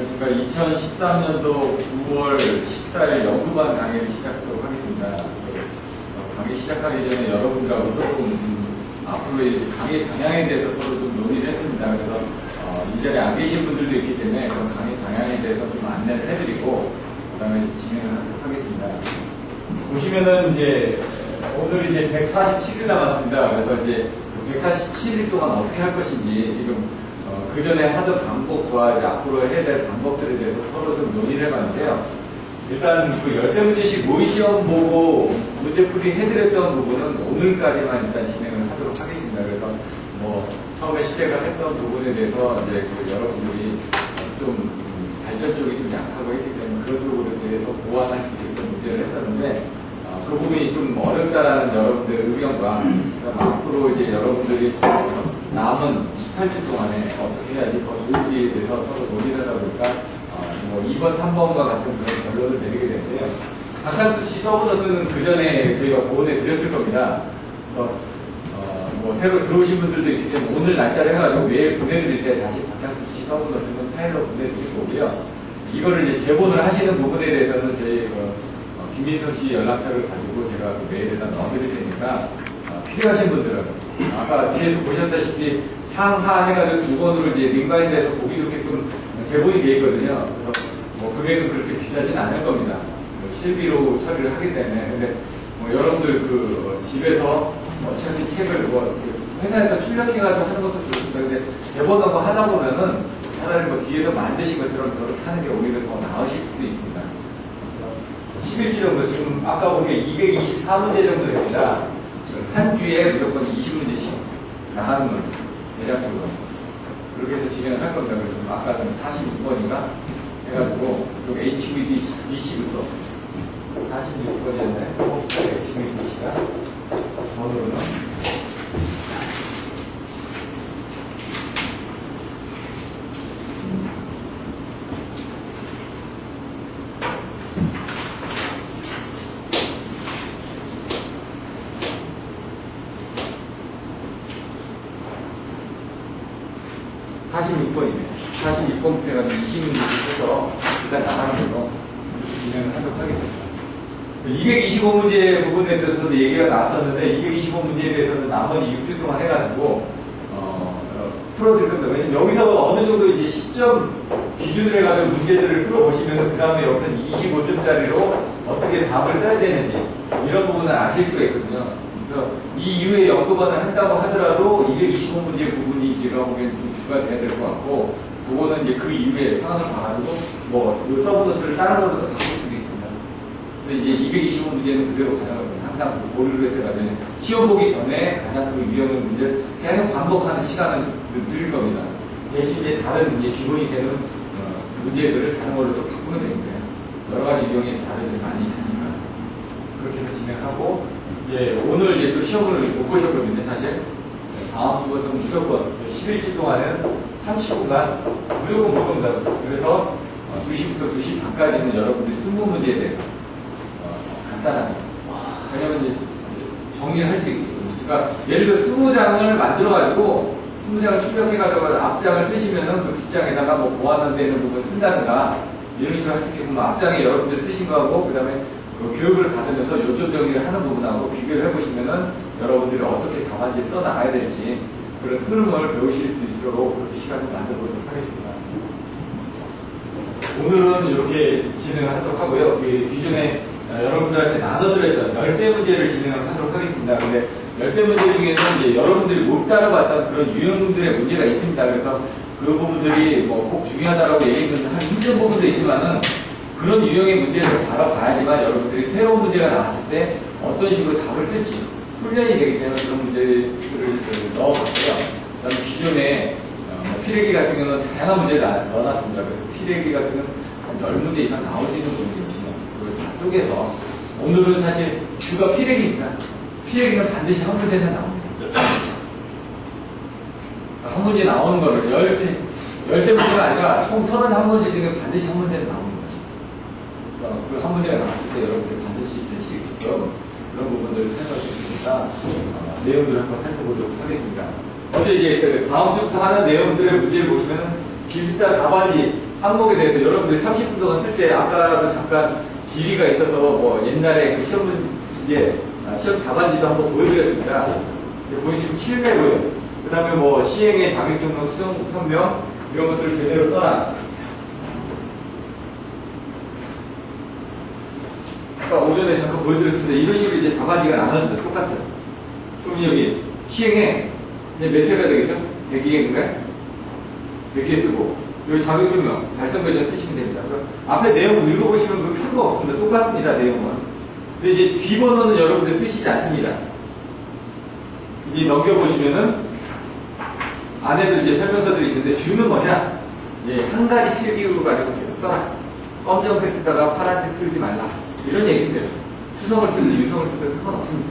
안녕하십니까. 2013년도 9월 14일 연구반 강의를 시작하도록 하겠습니다. 강의 시작하기 전에 여러분들하고 조금 앞으로 이제 강의 방향에 대해서 서로 좀 논의를 했습니다. 그래서 이 자리에 안 계신 분들도 있기 때문에 그런 강의 방향에 대해서 좀 안내를 해드리고 그 다음에 진행을 하도록 하겠습니다. 보시면은 이제 오늘 이제 147일 남았습니다. 그래서 이제 147일 동안 어떻게 할 것인지 지금 그 전에 하던 방법과 이제 앞으로 해야 될 방법들에 대해서 서로 좀 논의를 해봤는데요. 일단 그 13문제씩 모의시험 보고 문제풀이 해드렸던 부분은 오늘까지만 일단 진행을 하도록 하겠습니다. 그래서 뭐 처음에 시작을 했던 부분에 대해서 이제 그 여러분들이 좀 발전 쪽이 좀 약하고 했기 때문에 그런 쪽에 대해서 보완할 수 있게끔 문제를 했었는데 그 부분이 좀 어렵다라는 여러분들의 의견과 앞으로 이제 여러분들이 남은 18주 동안에 어떻게 해야지 더 좋을지에 대해서 서로 논의를 하다 보니까 뭐 2번, 3번과 같은 그런 결론을 내리게 되는데요. 바캉스 서브노트는 그 전에 저희가 보내드렸을 겁니다. 그래서 뭐 새로 들어오신 분들도 있기 때문에 오늘 날짜를 해가지고 매일 보내드릴 때 다시 바캉스 서브노트는 파일로 보내드릴 거고요. 이거를 이제 제본을 하시는 부분에 대해서는 저희 김민성 씨 연락처를 가지고 제가 그 메일에다 넣어드릴 테니까 필요하신 분들은 아까 뒤에서 보셨다시피 상하 해가지고 두 번으로 이제 링바인드에서 보기 좋게끔 제본이 되어 있거든요. 그래서 뭐 금액은 그렇게 비싸진 않을 겁니다. 실비로 처리를 하기 때문에. 근데 뭐 여러분들 그 집에서 어차피 책을 뭐 회사에서 출력해가지고 하는 것도 좋습니다. 근데 제본하고 하다 보면은 차라리 뭐 뒤에서 만드신 것처럼 저렇게 하는 게 오히려 더 나으실 수도 있습니다. 11주 정도, 지금 아까 보니까 224문제 정도 됩니다. 한 주에 무조건 20문제씩 나가는 거예요. 대략적으로. 그렇게 해서 진행을 할 겁니다. 그래서 아까 좀 46번인가 해가지고, 또 HVDC부터 46번이었네. HVDC가. 번호로는. (46번이네) 46번부터 해가지고 20문제씩 해서 일단 나가는 걸로 진행을 하도록 하겠습니다. 225문제 부분에 대해서도 얘기가 나왔었는데 225문제에 대해서는 나머지 6주 동안 해가지고 풀어드릴 겁니다. 왜냐면 여기서 어느 정도 이제 10점 기준으로 해가지고 문제들을 풀어보시면 그 다음에 여기서 25점짜리로 어떻게 답을 써야 되는지 이런 부분을 아실 수가 있거든요. 그래서 이 이후에 연구반을 한다고 하더라도 225문제 부분이 제가 보기엔 좀 주가 돼야 될 것 같고, 그거는 이제 그 이후에 상황을 봐가지고 뭐 요 서브노트를 다른 걸로 또 바꿀 수도 있습니다. 근데 이제 225문제는 그대로 가져가거든요. 항상 고르를 해서 가면 시험 보기 전에 가장 그 유형의 문제를 계속 반복하는 시간은 드릴 겁니다. 대신 이제 다른 이제 기본이 되는 문제들을 다른 걸로 또 바꾸면 되니까요. 여러 가지 유형의 다른 많이 있으니까 그렇게 해서 진행하고. 예, 오늘 이제 또 시험을 못 보셨거든요, 사실. 다음 주부터 무조건 11주 동안은 30분간 무조건 볼 겁니다. 그래서 2시부터 2시 반까지는 여러분들이 20문제에 대해서 간단하게. 왜냐면 이제 정리를 할 수 있게. 그러니까 예를 들어 20장을 만들어가지고 20장을 출력해가지고 앞장을 쓰시면은 그 뒷장에다가 뭐 보완되는 부분을 쓴다든가 이런 식으로 할 수 있게 보면 앞장에 여러분들 쓰신 거하고 그 다음에 교육을 받으면서 요점 정리를 하는 부분하고 비교를 해보시면은 여러분들이 어떻게 답안지를 써나가야 될지 그런 흐름을 배우실 수 있도록 그렇게 시간을 만들어 보도록 하겠습니다. 오늘은 이렇게 진행을 하도록 하고요. 기존에 여러분들한테 나눠드렸던 13문제를 진행을 하도록 하겠습니다. 근데 13문제 중에는 이제 여러분들이 못 다뤄봤던 그런 유형들의 문제가 있습니다. 그래서 그 부분들이 뭐 꼭 중요하다라고 얘기는 하기 힘든 부분도 있지만은 그런 유형의 문제를 다뤄봐야지만 여러분들이 새로운 문제가 나왔을 때 어떤 식으로 답을 쓸지 훈련이 되기 때문에 그런 문제를 넣어봤고요. 그 다음에 기존에 피레기 같은 경우는 다양한 문제를 넣어놨습니다. 그래서 피레기 같은 경우는 한 10문제 이상 나올 수 있는 부분이거든요. 그걸 다 쪼개서 오늘은 사실 주가 피레기니까 피레기는 반드시 한 문제는 나옵니다. 한 문제 나오는 거를 13문제가 아니라 총 31문제 중에 반드시 한 문제는 나옵니다. 그 한 문제가 나왔을 때 여러분들 반드시 쓸 수 있게끔 그런 부분들을 살펴보겠습니다. 내용들을 한번 살펴보도록 하겠습니다. 먼저 이제 다음 주부터 하는 내용들의 문제를 보시면 기숙사 가반지 항목에 대해서 여러분들이 30분 동안 쓸 때 아까도 잠깐 지리가 있어서 뭐 옛날에 그 시험 문제, 시험 답안지도 한번 보여드렸습니다. 보시면 7회고요. 그 다음에 뭐 시행의 자격증명, 수정 선명 이런 것들을 제대로 써라. 아까 오전에 잠깐 보여드렸습니다. 이런 식으로 이제 답안지가 나눠집니다. 똑같아요. 그럼 여기 시행에 이제 몇 회가 되겠죠? 100개인가요? 100개 쓰고 여기 자격증명, 달성배전 쓰시면 됩니다. 그럼 앞에 내용 읽어보시면 그렇게 큰 거 없습니다. 똑같습니다. 내용은. 근데 이제 비번호는 여러분들 쓰시지 않습니다. 이제 넘겨보시면은 안에도 이제 설명서들이 있는데 주는 뭐냐? 예, 한 가지 필기로 가지고 계속 써라. 검정색 쓰다가 파란색 쓰지 말라. 이런 얘기인데요. 수성을 쓰든 유성을 쓰든 상관없습니다.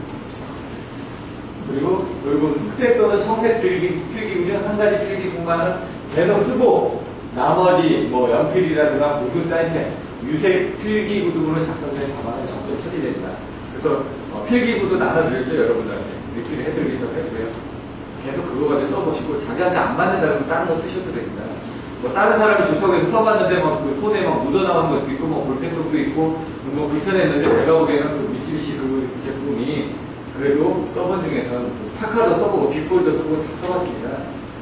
그리고 흑색 또는 청색 필기구는 한 가지 필기 공간을 계속 쓰고 나머지 뭐 연필이라든가 묵은 사인펜, 유색 필기구등으로 작성된 답안은 0점 처리됩니다. 그래서 필기구도 나눠드렸죠. 여러분들한테 리필을 해드리기도 했고요. 계속 그거 가지고 써보시고 자기한테 안 맞는다면 다른 거 쓰셔도 됩니다. 뭐 다른 사람이 좋다고 해서 써봤는데 막 그 손에 막 묻어나오는 것도 있고 뭐 볼펜톡도 있고 뭐 불편했는데 내가 보기에는 그 미쓰비시 그 제품이 그래도 써본 중에서는 파카도 써보고 빅볼도 써보고 다 써봤습니다.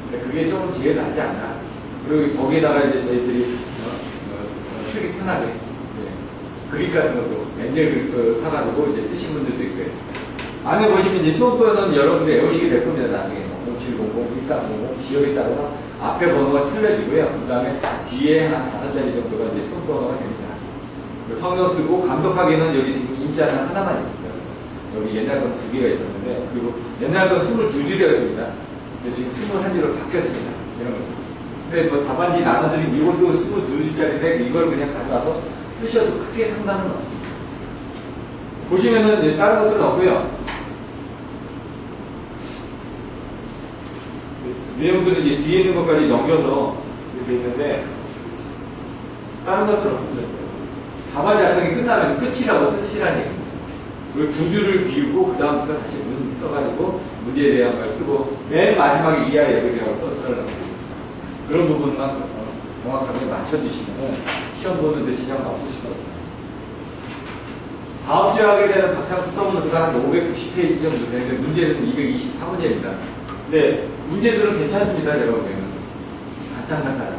근데 그게 조금 제일 낫지 않나. 그리고 거기에다가 이제 저희들이 쓰기 편하게 그립 같은 것도 엔젤 그립도 사가지고 이제 쓰신 분들도 있고요. 안에 보시면 이제 수험번호는 여러분들 외우시게 될 겁니다. 나중에 0700, 1300 지역에 따라서 앞에 번호가 틀려지고요. 그 다음에 뒤에 한 5자리 정도가 이제 수험번호가 됩니다. 성명 쓰고 감독하기는 여기 지금 인자는 하나만 있습니다. 여기 옛날 건 2개가 있었는데 그리고 옛날 건 22줄이었습니다. 근데 지금 21줄로 바뀌었습니다. 이런 거. 근데 뭐 답안지 나눠드린 이것도 22줄짜리인데 이걸 그냥 가져와서 쓰셔도 크게 상관은 없습니다. 보시면은 이제 다른 것들은 없고요. 내용들은 이제 뒤에 있는 것까지 넘겨서 이렇게 있는데 다른 것들은 없습니다. 답안 작성이 끝나면 끝이라고 쓰시라는 얘기입니다. 그리고 2줄을 비우고 그 다음부터 다시 문 써가지고 문제에 대한 걸 쓰고 맨 마지막에 이하 예배라고 써달라고 그런 부분만 정확하게 맞춰주시면 시험 보는데 지장은 없으시거든요. 다음 주에 하게 되는 박창수 서문은 한 590페이지 정도 되는데 문제는 224문제입니다. 근데 문제들은 괜찮습니다. 제가 보기에는 간단하다.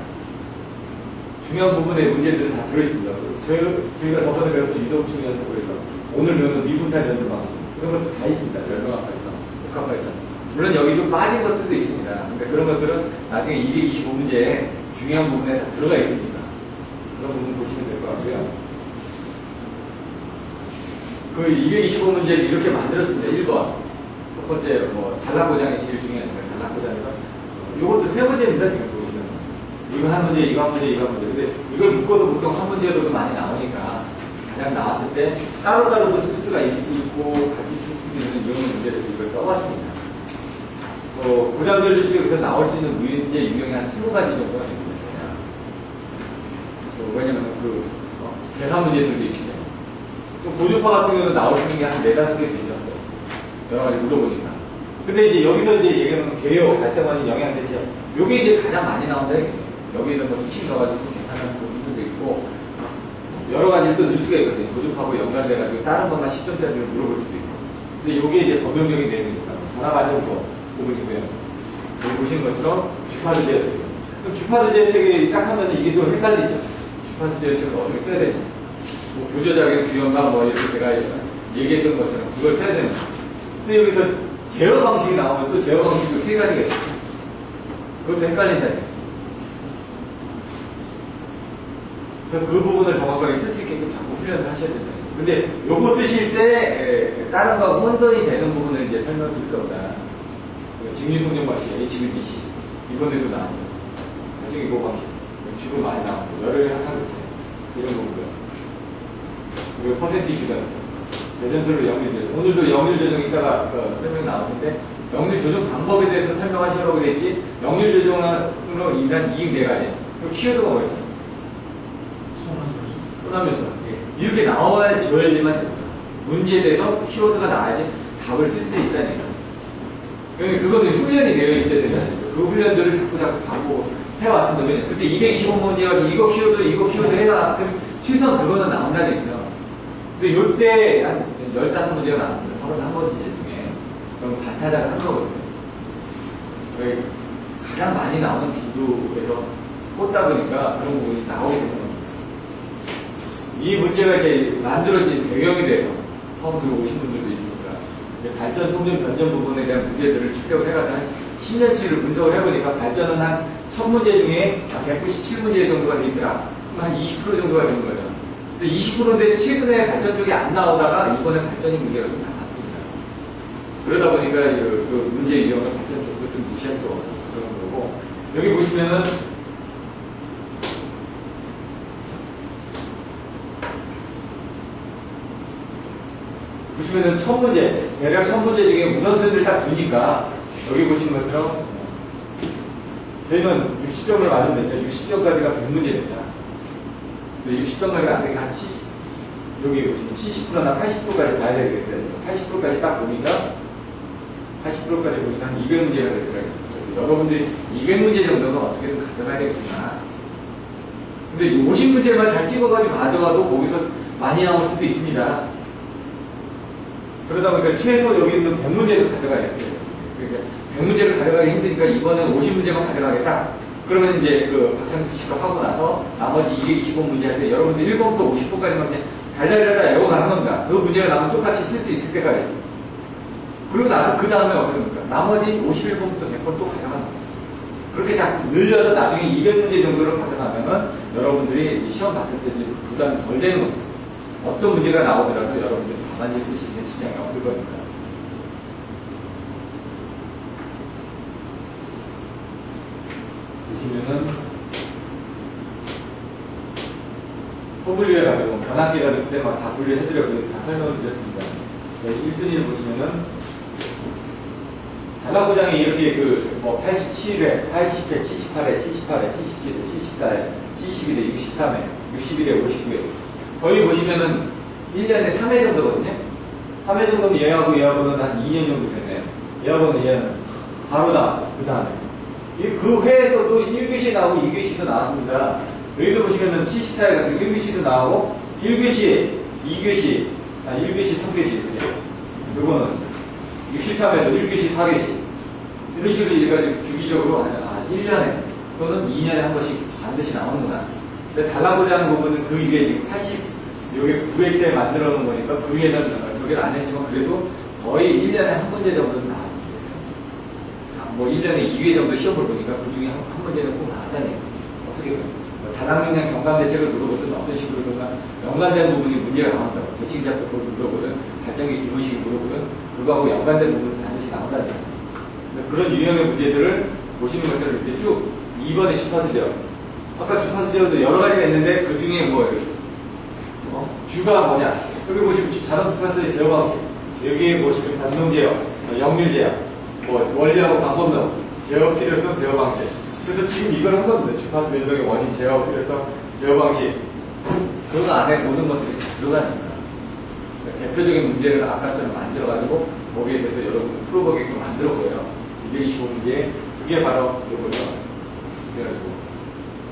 중요한 부분의 문제들은 다 들어있습니다. 저희가 저번에 배웠던 유동충 연습에서 오늘 배우는 미분탈 연습 방식 그런 것도 다 있습니다. 열명합 발전, 복합 발전. 물론 여기 좀 빠진 것들도 있습니다. 그러니까 그런 것들은 나중에 225문제에 중요한 부분에 다 들어가 있습니다. 그런 부분 보시면 될 것 같고요. 그 225문제를 이렇게 만들었습니다. 1번. 첫 번째, 뭐, 단락보장이 제일 중요하니까, 단락보장에서. 이것도 3문제입니다, 지금 보시면. 이거 한 문제, 이거 한 문제, 이거 한 문제. 근데 이걸 묶어서 보통 한 문제로도 많이 나오니까, 가장 나왔을 때, 따로따로도 쓸 수가 있고, 같이 쓸 수 있는 이런 문제를 이걸 써봤습니다. 고등학교 중에서 나올 수 있는 문제 유형이 한 20가지 정도가 됩니다. 왜냐면 계산 문제들도 있죠. 또 고조파 같은 경우는 나올 수 있는 게 한 4-5개 되죠. 여러 가지 물어보니까. 근데 이제 여기서 이제 얘기하는 개요, 발생하는 영향 대체, 요게 이제 가장 많이 나온다 얘기죠. 여기는 뭐 수치 넣어가지고 계산하는 부분도 있고, 여러 가지를 또 넣을 수가 있거든요. 고조파하고 연관돼가지고 다른 것만 10점짜리를 물어볼 수도 있고. 근데 요게 이제 범용적인 내용이니까. 전화 가지고 부분이고요. 여기 보시는 것처럼 주파수 제어책. 그럼 주파수 제어책이 딱 하면 이게 좀 헷갈리죠. 주파수 제어책을 어떻게 써야 되지? 뭐 부저작용 주연과 뭐 이렇게 제가 얘기했던 것처럼 그걸 써야 되는 거예요. 근데 여기서 제어 방식이 나오면 또 제어 방식도 3가지가 있어요. 그것도 헷갈린다니까. 그래서 그 부분을 정확하게 쓸 수 있게끔 자꾸 훈련을 하셔야 된다. 근데 요거 쓰실 때 다른 거하고 혼돈이 되는 부분을 이제 설명드릴 겁니다. 직립성정 방식, HVDC 이번에도 나왔죠. 나중에 그 방식 주로 많이 나왔고 열혈 항상급체 이런 거고요. 그리고 퍼센티지가 대전술로 역률 조정. 오늘도 역률 조정 이따가 설명 나오는데 역률 조정 방법에 대해서 설명하시라고 그랬지 역률 조정으로 인한 이익 4가지. 그리고 키워드가 뭐였죠? 손하면서 이렇게 나와줘야지만 됩니다. 문제에 대해서 키워드가 나와야지 답을 쓸 수 있다니까. 그거는 훈련이 되어 있어야 되잖아요. 그 훈련들을 자꾸 반복해서 해왔습니다. 왜냐면 그때 225문제가 이거 키워도 해라. 그럼 최소한 그거는 나온다는 얘기죠. 근데 요때 한 15문제가 나왔습니다. 31번째 중에. 그럼 반타작을 한 거거든요. 가장 많이 나오는 중도에서 꽂다 보니까 그런 부분이 나오게 되는 겁니다. 이 문제가 이제 만들어진 배경에 대해서 처음 들어오신 분들도 있으니까 발전, 성전, 변전 부분에 대한 문제들을 출력을 해가지고 한 10년치를 분석을 해보니까 발전은 한 1000문제 중에 197문제 정도가 돼 있더라. 그럼 한 20% 정도가 되는 거죠. 근데 20%인데 최근에 발전 쪽이 안 나오다가 이번에 발전이 문제가 좀 나왔습니다. 그러다 보니까 그 문제 유형을 발전 쪽으로 좀 무시할 수가 없어서 그런 거고, 여기 보시면은 보시면은 1000문제, 대략 1000문제 중에 우선순위를 딱 주니까 여기 보시는 것처럼 저희는 60점을 맞으면 되죠. 60점까지가 100문제입니다. 근데 60점까지가 안 되니까 한 70, 여기 보시면 70%나 80%까지 봐야 되겠죠. 80%까지 딱 보니까 80%까지 보니까 한 200문제가 되더라고요. 여러분들이 200문제 정도는 어떻게든 가져가야 되겠구나. 근데 50문제만 잘 찍어가지고 가져가도 거기서 많이 나올 수도 있습니다. 그러다 보니까 최소 여기 있는 100문제를 가져가야겠죠. 그러니까 100문제를 가져가기 힘드니까 이번엔 50문제만 가져가겠다. 그러면 이제 그 박창수 씨가 하고 나서 나머지 225문제 할 때 여러분들 1번부터 50번까지만 그냥 달달달달 외워가는 겁니다. 그 문제가 나면 똑같이 쓸 수 있을 때까지. 그리고 나서 그 다음에 어떻게 됩니까? 나머지 51번부터 100번 또 가져가는 겁니다. 그렇게 자꾸 늘려서 나중에 200문제 정도를 가져가면은 여러분들이 시험 봤을 때 이제 부담이 덜 되는 겁니다. 어떤 문제가 나오더라도 여러분들이 가만히 쓰시는 지장이 없을 겁니다. 보시면은 소분류에 가지고 변환기 가지고 그때 막 다 분류해드렸고 다 설명을 드렸습니다. 1순위를 보시면은 단락구장에 이렇게 뭐 87회, 80회, 78회, 78회, 77회, 74회, 71회, 63회, 61회, 59회. 거의 보시면은 1년에 3회 정도거든요. 3회 정도면 얘하고는 한 2년 정도 됐네요. 얘하고는 얘는 바로 나왔죠. 그 다음에. 그 회에서도 1교시 나오고 2교시도 나왔습니다. 여기도 보시면은 74회 같은 1교시도 나오고 1교시, 2교시, 1교시, 3교시. 요거는 63회도 1교시, 4교시. 이런 식으로 이래가지고 주기적으로 1년에 또는 2년에 한 번씩 반드시 나오는구나. 근데 달라고자 하는 부분은 그 위에 지금 요게 9회 때 만들어 놓은 거니까 그 위에는 저기를 안 했지만 그래도 거의 1년에 한 문제 정도는 나왔습니다. 뭐 1년에 2회 정도 시험을 보니까 그 중에 한 문제는 꼭 나왔다는 얘기죠. 어떻게 보면. 다당면상 경감대책을 물어보든 어떤 식으로든 연관된 부분이 문제가 나온다고. 대칭잡법을 물어보든 발전기 기본식을 물어보든 그거하고 연관된 부분은 반드시 나온다는 얘기죠. 그런 유형의 문제들을 보시는 것처럼 이렇게 쭉 2번에 주파수제어. 아까 주파수제어도 여러 가지가 있는데 그 중에 주가 뭐냐. 여기 보시면 자동 주파수의 제어 방식. 여기에 보시면 반동제어, 역률제어, 원리하고 방법론, 제어 필요성, 제어 방식. 그래서 지금 이걸 한 겁니다. 주파수 변동의 원인, 제어 필요성, 제어 방식. 그 안에 모든 것들이 들어가니까. 대표적인 문제를 아까처럼 만들어가지고 거기에 대해서 여러분 풀어보게끔 만들었고요. 225문제, 그게 바로 이거죠. 그래가지고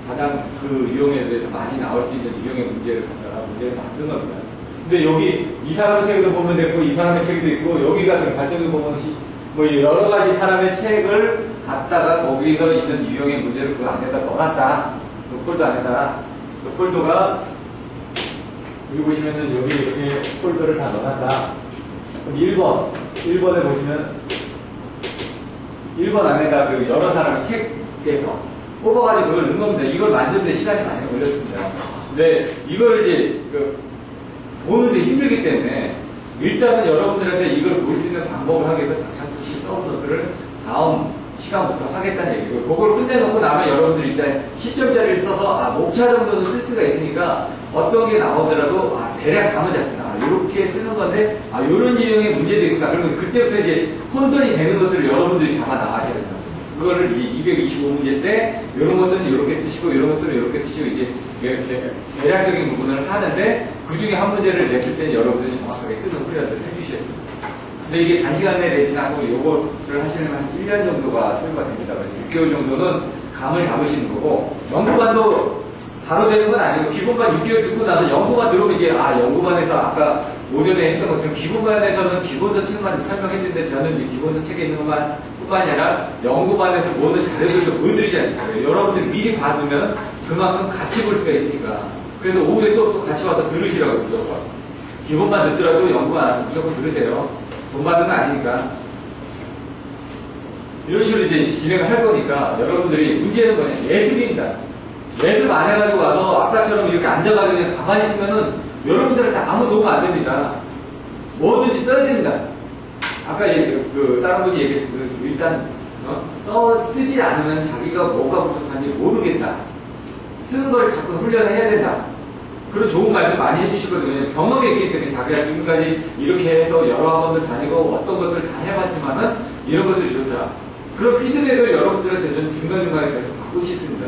가장 그 유형에 대해서 많이 나올 수 있는 유형의 문제를 갖다가 문제를 만든 겁니다. 근데 여기 이 사람 책에도 보면 되고 이 사람의 책에도 있고 여기 같은 발전기 보면 뭐 여러 가지 사람의 책을 갖다가 거기서 있는 유형의 문제를 그 안에다 넣어놨다. 그 폴더 안에다. 그 폴더가 여기 보시면은 여기 이렇게 폴더를 다 넣어놨다. 그럼 1번에 보시면 1번 안에다 그 여러 사람의 책에서 뽑아가지고 그걸 넣은 겁니다. 이걸 만드는데 시간이 많이 걸렸습니다. 근데 이걸 이제 보는데 힘들기 때문에 일단은 여러분들한테 이걸 볼 수 있는 방법을 하기 위해서 박찬수 씨 써온 것들을 다음 시간부터 하겠다는 얘기고 그걸 끝내놓고 나면 여러분들이 일단 10점짜리를 써서 목차 정도는 쓸 수가 있으니까 어떤 게 나오더라도 대략 감을 잡구나. 이렇게 쓰는 건데 이런 유형의 문제도 있구나. 그러면 그때부터 이제 혼돈이 되는 것들을 여러분들이 잡아 나가셔야 됩니다. 그거를 이제 225문제 때 이런 것들은 이렇게 쓰시고 이런 것들은 이렇게 쓰시고 이제 대략적인 부분을 하는데 그 중에 한 문제를 냈을 때는 여러분들이 정확하게 쓰는 훈련들을 해주셔야 됩니다. 근데 이게 단시간 내에 내지는 않고 요거를 하시려면 한 1년 정도가 소요가 됩니다. 6개월 정도는 감을 잡으시는 거고, 연구반도 바로 되는 건 아니고, 기본반 6개월 듣고 나서 연구반 들어오면 이제, 연구반에서 아까 오전에 했던 것처럼 기본반에서는 기본서 책만 설명해주는데 저는 이 기본서 책에 있는 것만 뿐만이 아니라 연구반에서 모든 자료들도 보여드리지 않을까요? 여러분들이 미리 봐두면 그만큼 같이 볼 수가 있으니까. 그래서 오후에 수업도 같이 와서 들으시라고 무조건. 기본반 듣더라도 연구반 와서 무조건 들으세요. 돈 받는 거 아니니까. 이런 식으로 이제 진행을 할 거니까 여러분들이 문제는 뭐냐? 예습입니다. 예습 안 해가지고 와서 아까처럼 이렇게 앉아가지고 그냥 가만히 있으면은 여러분들한테 아무 도움 안 됩니다. 뭐든지 써야 됩니다. 아까 그 사람분이 얘기했어요. 일단 쓰지 않으면 자기가 뭐가 부족한지 모르겠다. 쓰는 걸 자꾸 훈련을 해야 된다. 그런 좋은 말씀 많이 해주시거든요. 경험이 있기 때문에 자기가 지금까지 이렇게 해서 여러 학원들 다니고 어떤 것들 다 해봤지만은 이런 것들이 좋더라. 그런 피드백을 여러분들한테 저는 중간중간에 계속 받고 싶습니다.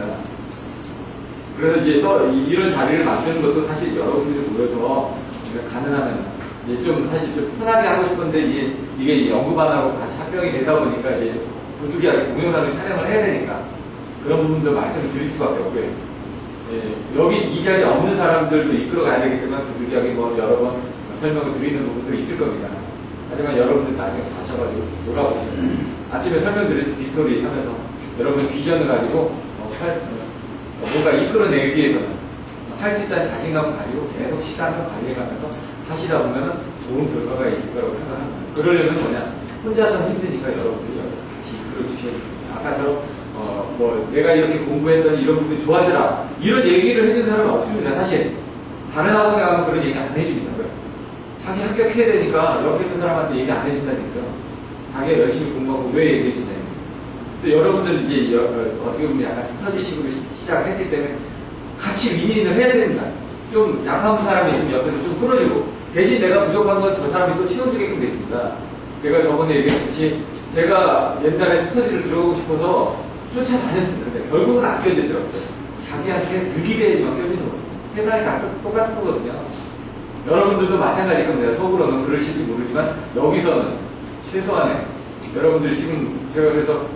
그래서 이제 이런 자리를 만드는 것도 사실 여러분들이 모여서 가능하면 이제 좀 사실 좀 편하게 하고 싶은데 이게 연구반하고 같이 합병이 되다 보니까 이제 부득이하게 동영상을 촬영을 해야 되니까 그런 부분도 말씀을 드릴 수밖에 없고요. 여기 이 자리에 없는 사람들도 이끌어 가야 되기 때문에 부득이하게 뭐 여러 번 설명을 드리는 부분도 있을 겁니다. 하지만 여러분들 나중에 가셔가지고 돌아오시면 아침에 설명드렸죠. 빅토리 하면서 여러분 비전을 가지고 뭔가 이끌어내기 위해서는 할 수 있다는 자신감을 가지고 계속 시간을 관리해가면서 하시다 보면 좋은 결과가 있을 거라고 생각합니다. 그러려면 뭐냐? 혼자서 힘드니까 여러분들이 같이 이끌어 주셔야 됩니다. 아까처럼 내가 이렇게 공부했더니 이런 부분이 좋아하더라. 이런 얘기를 해준 사람은 없습니다. 사실 다른 학원에 가면 그런 얘기 안 해줍니다. 자기 합격해야 되니까 옆에 있는 사람한테 얘기 안 해준다니까요. 자기가 열심히 공부하고 왜 얘기해주냐. 근데 여러분들은 이제 어떻게 보면 약간 스터디식으로 시작을 했기 때문에 같이 윈윈을 해야 됩니다. 좀 약한 사람이 있으면 옆에서 좀 끌어주고 대신 내가 부족한 건 저 사람이 또 채워주게끔 돼 있습니다. 제가 저번에 얘기했듯이 제가 옛날에 스터디를 들어가고 싶어서 쫓아다녔었는데 결국은 안 껴지더라고요. 자기한테 득이 돼야지만 껴지는 거예요. 세상이 다 똑같은 거거든요. 여러분들도 마찬가지일 겁니다. 속으로는 그러실지 모르지만 여기서는 최소한의 여러분들이 지금 제가 그래서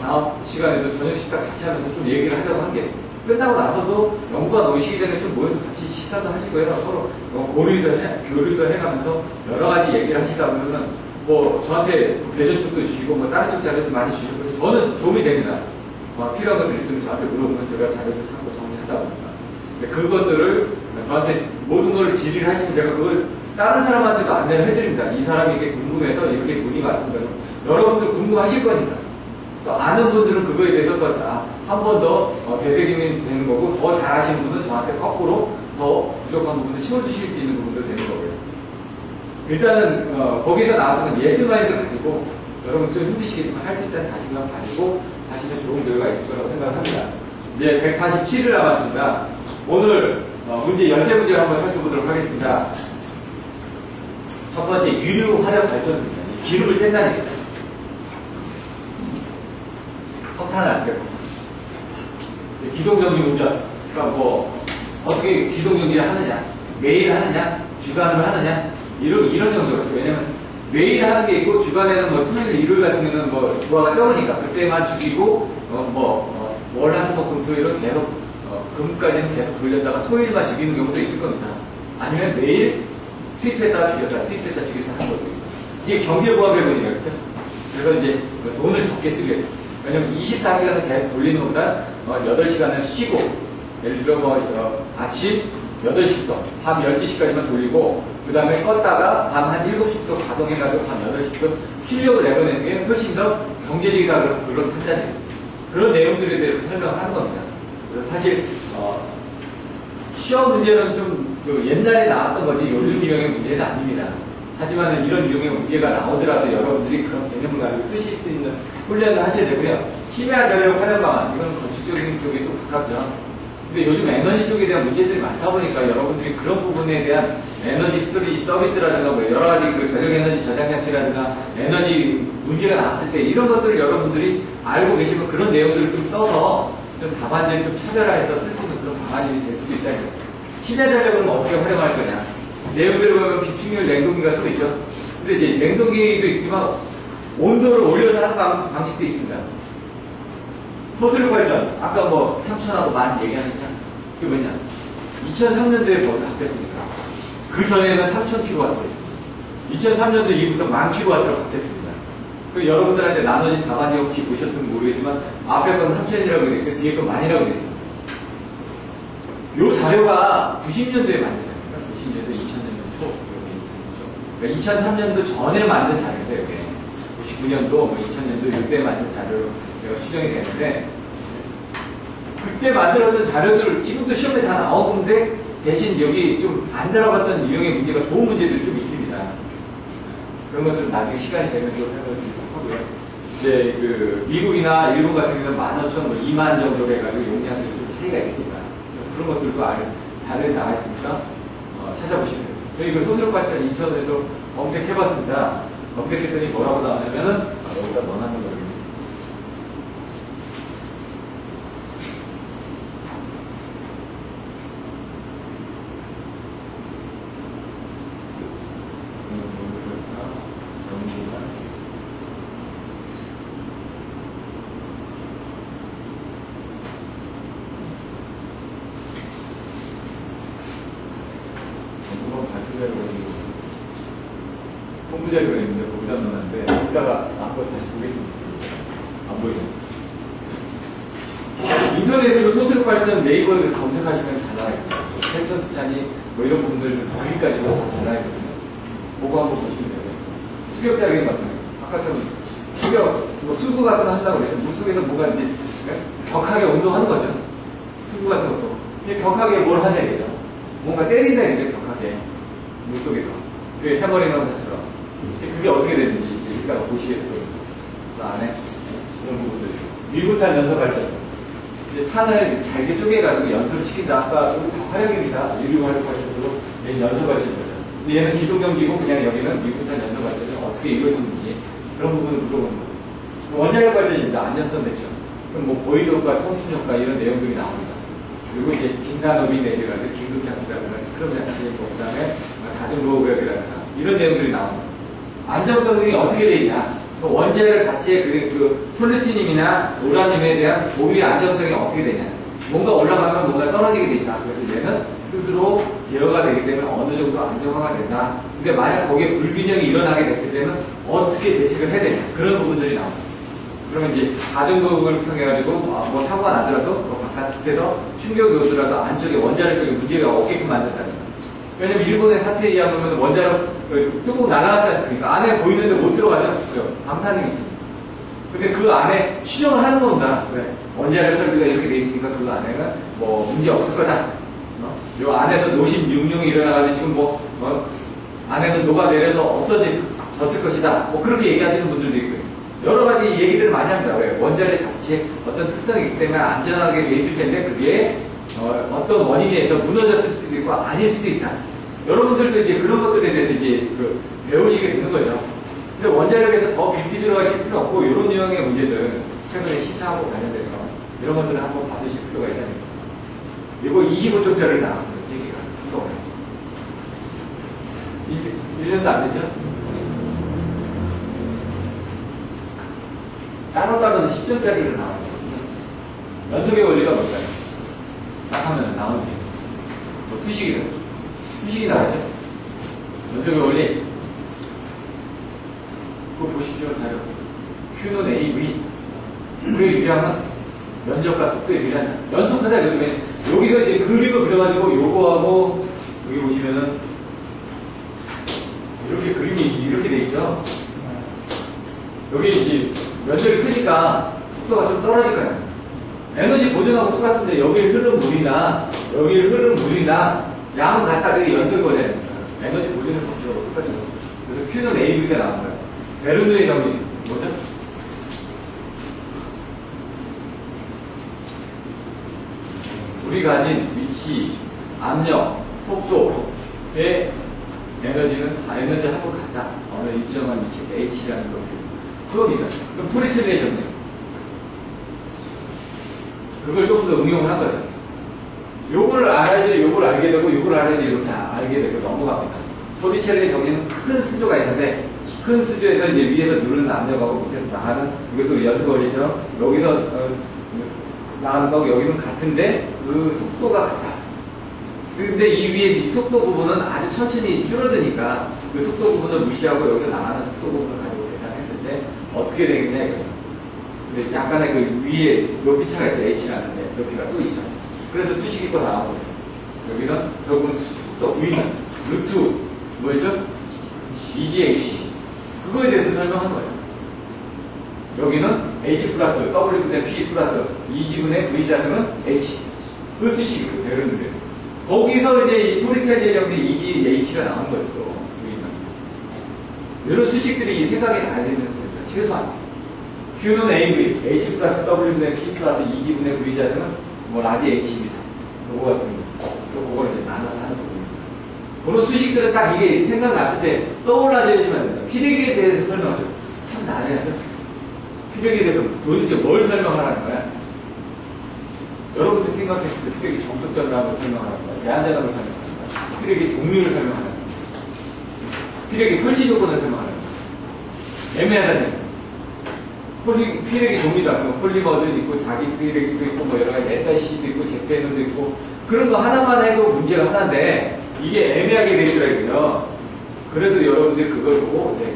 다음 시간에도 저녁 식사 같이 하면서 좀 얘기를 하려고 한 게 끝나고 나서도 연구관 오시기 전에 좀 모여서 같이 식사도 하시고요. 서로 교류도 해가면서 여러 가지 얘기를 하시다 보면은 뭐 저한테 대전축도 주시고 뭐 다른 쪽 자료도 많이 주시고 저는 도움이 됩니다. 필요한 것들 있으면 저한테 물어보면 제가 자료도 찾고 정리하다 보니까. 근데 그것들을 저한테 모든 걸 질의를 하시면 제가 그걸 다른 사람한테도 안내를 해드립니다. 이 사람이 이게 궁금해서 이렇게 문의 왔습니다. 여러분들 궁금하실 거니까. 또 아는 분들은 그거에 대해서 더 한 번 더 되새김이 되는 거고 더 잘하시는 분은 저한테 거꾸로 더 부족한 부분도 채워주실 수 있는 부분도 되는 거고요. 일단은 거기서 나왔던 예스 마인드를 가지고 여러분 좀 힘드시겠지만 할 수 있다는 자신감 가지고 사실은 좋은 결과가 있을 거라고 생각합니다. 이제 147일 남았습니다. 오늘 문제 13문제를 한번 살펴보도록 하겠습니다. 첫 번째 유류 화력 발전입니다. 기름을 뗀다는 얘기입니다. 석탄을 안 떼고 기동정지 운전 그러니까 뭐 어떻게 기동정지를 하느냐 매일 하느냐 주간으로 하느냐 이런 정도로 왜냐면 매일 하는 게 있고 주간에는 뭐 토요일 일요일 같은 경우는 뭐 부하가 적으니까 그때만 죽이고 월 화수목금토일은 계속 금까지는 계속 돌렸다가 토요일만 죽이는 경우도 있을 겁니다. 아니면 매일 투입했다가 죽였다 투입했다가 죽였다 하는 것도 있고 이게 경제부합의 문제예요. 그래서 이제 돈을 적게 쓰게 돼요. 왜냐면 24시간을 계속 돌리는 것보다 8시간을 쉬고 예를 들어 아침 8시부터 밤 12시까지만 돌리고 그 다음에 껐다가 밤 한 7시부터 가동해가지고 밤 8시부터 출력을 내보내는 게 훨씬 더 경제적이다 그런 판단이에요. 그런 내용들에 대해서 설명하는 겁니다. 그래서 사실 시험 문제는 좀 옛날에 나왔던 거지 요즘 유형의 문제는 아닙니다. 하지만 이런 유형의 문제가 나오더라도 여러분들이 그런 개념을 가지고 쓰실 수 있는 훈련을 하셔야 되고요. 심야 전력 활용 방안, 이건 건축적인 쪽에 좀 가깝죠. 근데 요즘 에너지 쪽에 대한 문제들이 많다 보니까 여러분들이 그런 부분에 대한 에너지 스토리지 서비스라든가 뭐 여러 가지 그 전력 에너지 저장 장치라든가 에너지 문제가 나왔을 때 이런 것들을 여러분들이 알고 계시면 그런 내용들을 좀 써서 좀 답안지를 좀 차별화해서 쓸 수 있는 그런 방안이 될 수도 있다. 심야 전력은 어떻게 활용할 거냐. 내용대로 보면 비축열 냉동기가 또 있죠. 근데 이제 냉동기도 있지만 온도를 올려서 하는 방식도 있습니다. 소수력 발전. 아까 뭐 3천하고 만 얘기하셨잖아. 그게 뭐냐? 2003년도에 뭐가 바뀌었습니까? 그 전에는 3,000kW. 2003년도 이후부터 10,000kW로 바뀌었습니다. 그 여러분들한테 나눠진 답안이 혹시 보셨으면 모르겠지만 앞에 건 3,000이라고 되어 있고 뒤에 건 10,000이라고 되어 있습니다. 이 자료가 90년도에 만든 자료입니다. 90년도, 2000년도 초, 2000년도 초. 그러니까 2003년도 전에 만든 자료인데, 이게 99년도, 뭐 2000년도 이때 만든 자료로 추정이 되는데, 그때 만들었던 자료들 지금도 시험에 다 나오는데 대신 여기 좀 안 들어갔던 유형의 문제가 좋은 문제들이 좀 있습니다. 그런 것들은 나중에 시간이 되면 좀 설명드리도록 하고요. 이제 그 미국이나 일본 같은 경우는 15,000, 뭐 2만 정도 해가지고 용량들이 좀 차이가 있습니다. 그런 것들도 자료에 나와 있으니까 찾아보시면 돼요. 저희 그 소수력 발전 인천에서 검색해봤습니다. 검색했더니 뭐라고 나오냐면은 여기다 넣어놨는 거예요. 공부자료가 있는데 거기다 넣었는데 이따가 한번 다시 보겠습니다. 안 보이죠? 인터넷으로 소수력 발전 네이버에 검색하시면 잘 나와 있습니다. 펜션 수찬이 뭐 이런 부분들 거기까지 다 잘 나와 있거든요. 보고 한번 보시면 돼요. 수격 자료인 것 같아요. 아까처럼 수격, 뭐 수구 같은 거 한다고 그랬죠. 물속에서 뭐가 이제 격하게 운동하는 거죠. 수구 같은 것도. 격하게 뭘 하냐 이거죠. 뭔가 때린다 이거죠. 격하게. 물속에서. 그게 해버리는 것처럼. 그게 어떻게 되는지 이따가 보시겠고요. 그 안에 이런 부분들. 미분탄 연소 발전. 이제 탄을 잘게 쪼개가지고 연소를 시킨다. 아까 여기 다 화력입니다. 유리 화력 발전으로 얘는 연소 발전이죠. 근데 얘는 기동경기고 그냥 여기는 미분탄 연소 발전이 어떻게 이루어지는지 그런 부분을 물어보는 거예요. 원자력 발전입니다. 안전성 대처. 그럼 뭐 보이도과 통신 효과 이런 내용들이 나옵니다. 그리고 이제 긴단업이 내려가지고 긴급장치라든가 스크럼 장치, 그 다음에 다중로그역이라든가 이런 내용들이 나옵니다. 안정성이 어떻게 되어 있냐? 원자력 자체의 그 플루토늄이나 우라늄에 대한 고유의 안정성이 어떻게 되냐? 뭔가 올라가면 뭔가 떨어지게 되다. 그래서 얘는 스스로 제어가 되기 때문에 어느 정도 안정화가 된다. 근데 만약 거기에 불균형이 일어나게 됐을 때는 어떻게 대책을 해야 되냐? 그런 부분들이 나옵니다. 그러면 이제 가정극을 통해가지고 뭐 사고가 나더라도 그 바깥에서 충격이 오더라도 안쪽에 원자력 쪽에 문제가 없게끔 만든다는 거예요. 왜냐면 일본의 사태에 의하면 원자력 뚜껑 날아갔지 않습니까? 안에 보이는데 못 들어가죠? 방사능이 있습니다. 근데 그 안에 추정을 하는 겁니다. 그래. 원자력 설비가 이렇게 돼 있으니까 그 안에는 뭐 문제 없을 거다. 요 안에서 노심 육룡이 일어나가지고 지금 안에는 녹아내려서 없어졌을 것이다. 뭐 그렇게 얘기하시는 분들도 있고요. 여러 가지 얘기들을 많이 합니다. 왜? 원자력 자체에 어떤 특성이 있기 때문에 안전하게 돼 있을 텐데 그게 어떤 원인에 의해서 무너졌을 수도 있고 아닐 수도 있다. 여러분들도 이제 그런 것들에 대해서 이제 배우시게 되는 거죠. 근데 원자력에서 더 깊이 들어가실 필요 없고 이런 유형의 문제들 최근에 시사하고 관련돼서 이런 것들을 한번 받으실 필요가 있다는 거죠. 이거 25쪽짜리 나왔습니다. 3개가. 한꺼번에. 1년도 안 됐죠? 따로따로는 10점짜리로 나와요. 연속의 원리가 뭘까요? 딱 하면 나오는 게. 뭐 수식이 나오죠? 연속의 원리. 그거 보십시오, 자료. Q는 AV. 물의 유량은 면적과 속도에 유리한다. 연속하다, 여기서 이제 그림을 그려가지고 요거하고, 여기 보시면은, 이렇게 그림이 이렇게 돼 있죠? 여기 이제 면적이 크니까 속도가 좀 떨어질 거예요. 에너지 보존하고 똑같은데 여기에 흐른 물이나 여기에 흐른 물이나 양은 같다. 그게 연속이 원리야. 에너지 보존을 보죠. 똑같죠. 그래서 Q는 AV가 나온 거예요. 베르누의 정리 뭐죠? 우리가 가진 위치, 압력, 속도의 에너지는 다 에너지하고 같다. 어느 일정한 위치, H라는 겁니다. 그겁니다. 그럼 토리첼리의 정리. 그걸 조금 더 응용을 한 거죠. 요걸 알아야지, 요걸 알게 되고, 요걸 알아야지, 이렇게 알게 되고 넘어갑니다. 토리첼리의 정리는 큰 수조가 있는데, 큰 수조에서 이제 위에서 누르는 압력하고 밑에서 나가는, 이것도 연수 원리처럼, 여기서 나가는 거하고 여기는 같은데 그 속도가 같다. 근데 이 위에 이 속도 부분은 아주 천천히 줄어드니까 그 속도 부분을 무시하고 여기서 나가는 속도 부분을 가지고 계산했을 때 어떻게 되겠냐 이거죠. 근데 약간의 그 위에 높이 차가 있죠. H라는 높이가 또 있죠. 그래서 수식이 또 나온 거예요. 여기는 결국은 속도, 위는 루트 뭐였죠? EGH 그거에 대해서 설명한 거예요. 여기는 H 플러스 W분의 P 플러스 2G분의 V자승은 H 그 수식이 되는데 거기서 이제 이 토리첼리의 정리 EGH가 나온 거죠. 이런 수식들이 생각이 다 되면서 최소한 Q는 AV, H 플러스 W분의 P 플러스 2G분의 V자승은 뭐 라지 H입니다. 요거 같은 거. 또 그걸 이제 나눠서 하는 부분입니다. 그런 수식들은 딱 이게 생각났을 때 떠올라져야지만 됩니다. 피레기에 대해서 설명하죠. 참 난해하죠. 피레기에 대해서 도대체 뭘 설명하라는 거야? 여러분들 생각했을 때 피레기 정석전압을 설명하는 거야? 제한전압을 설명하는 거야? 피레기 종류를 설명하는 거야? 피레기 설치 조건을 설명하는 거야? 애매하다는 거야. 피레기 종류다. 폴리머도 있고, 자기 피레기도 있고, 뭐 여러 가지 SIC도 있고, 제페노도 있고, 그런 거 하나만 해도 문제가 하나인데, 이게 애매하게 되더라고요. 그래도 여러분들이 그걸 보고, 네,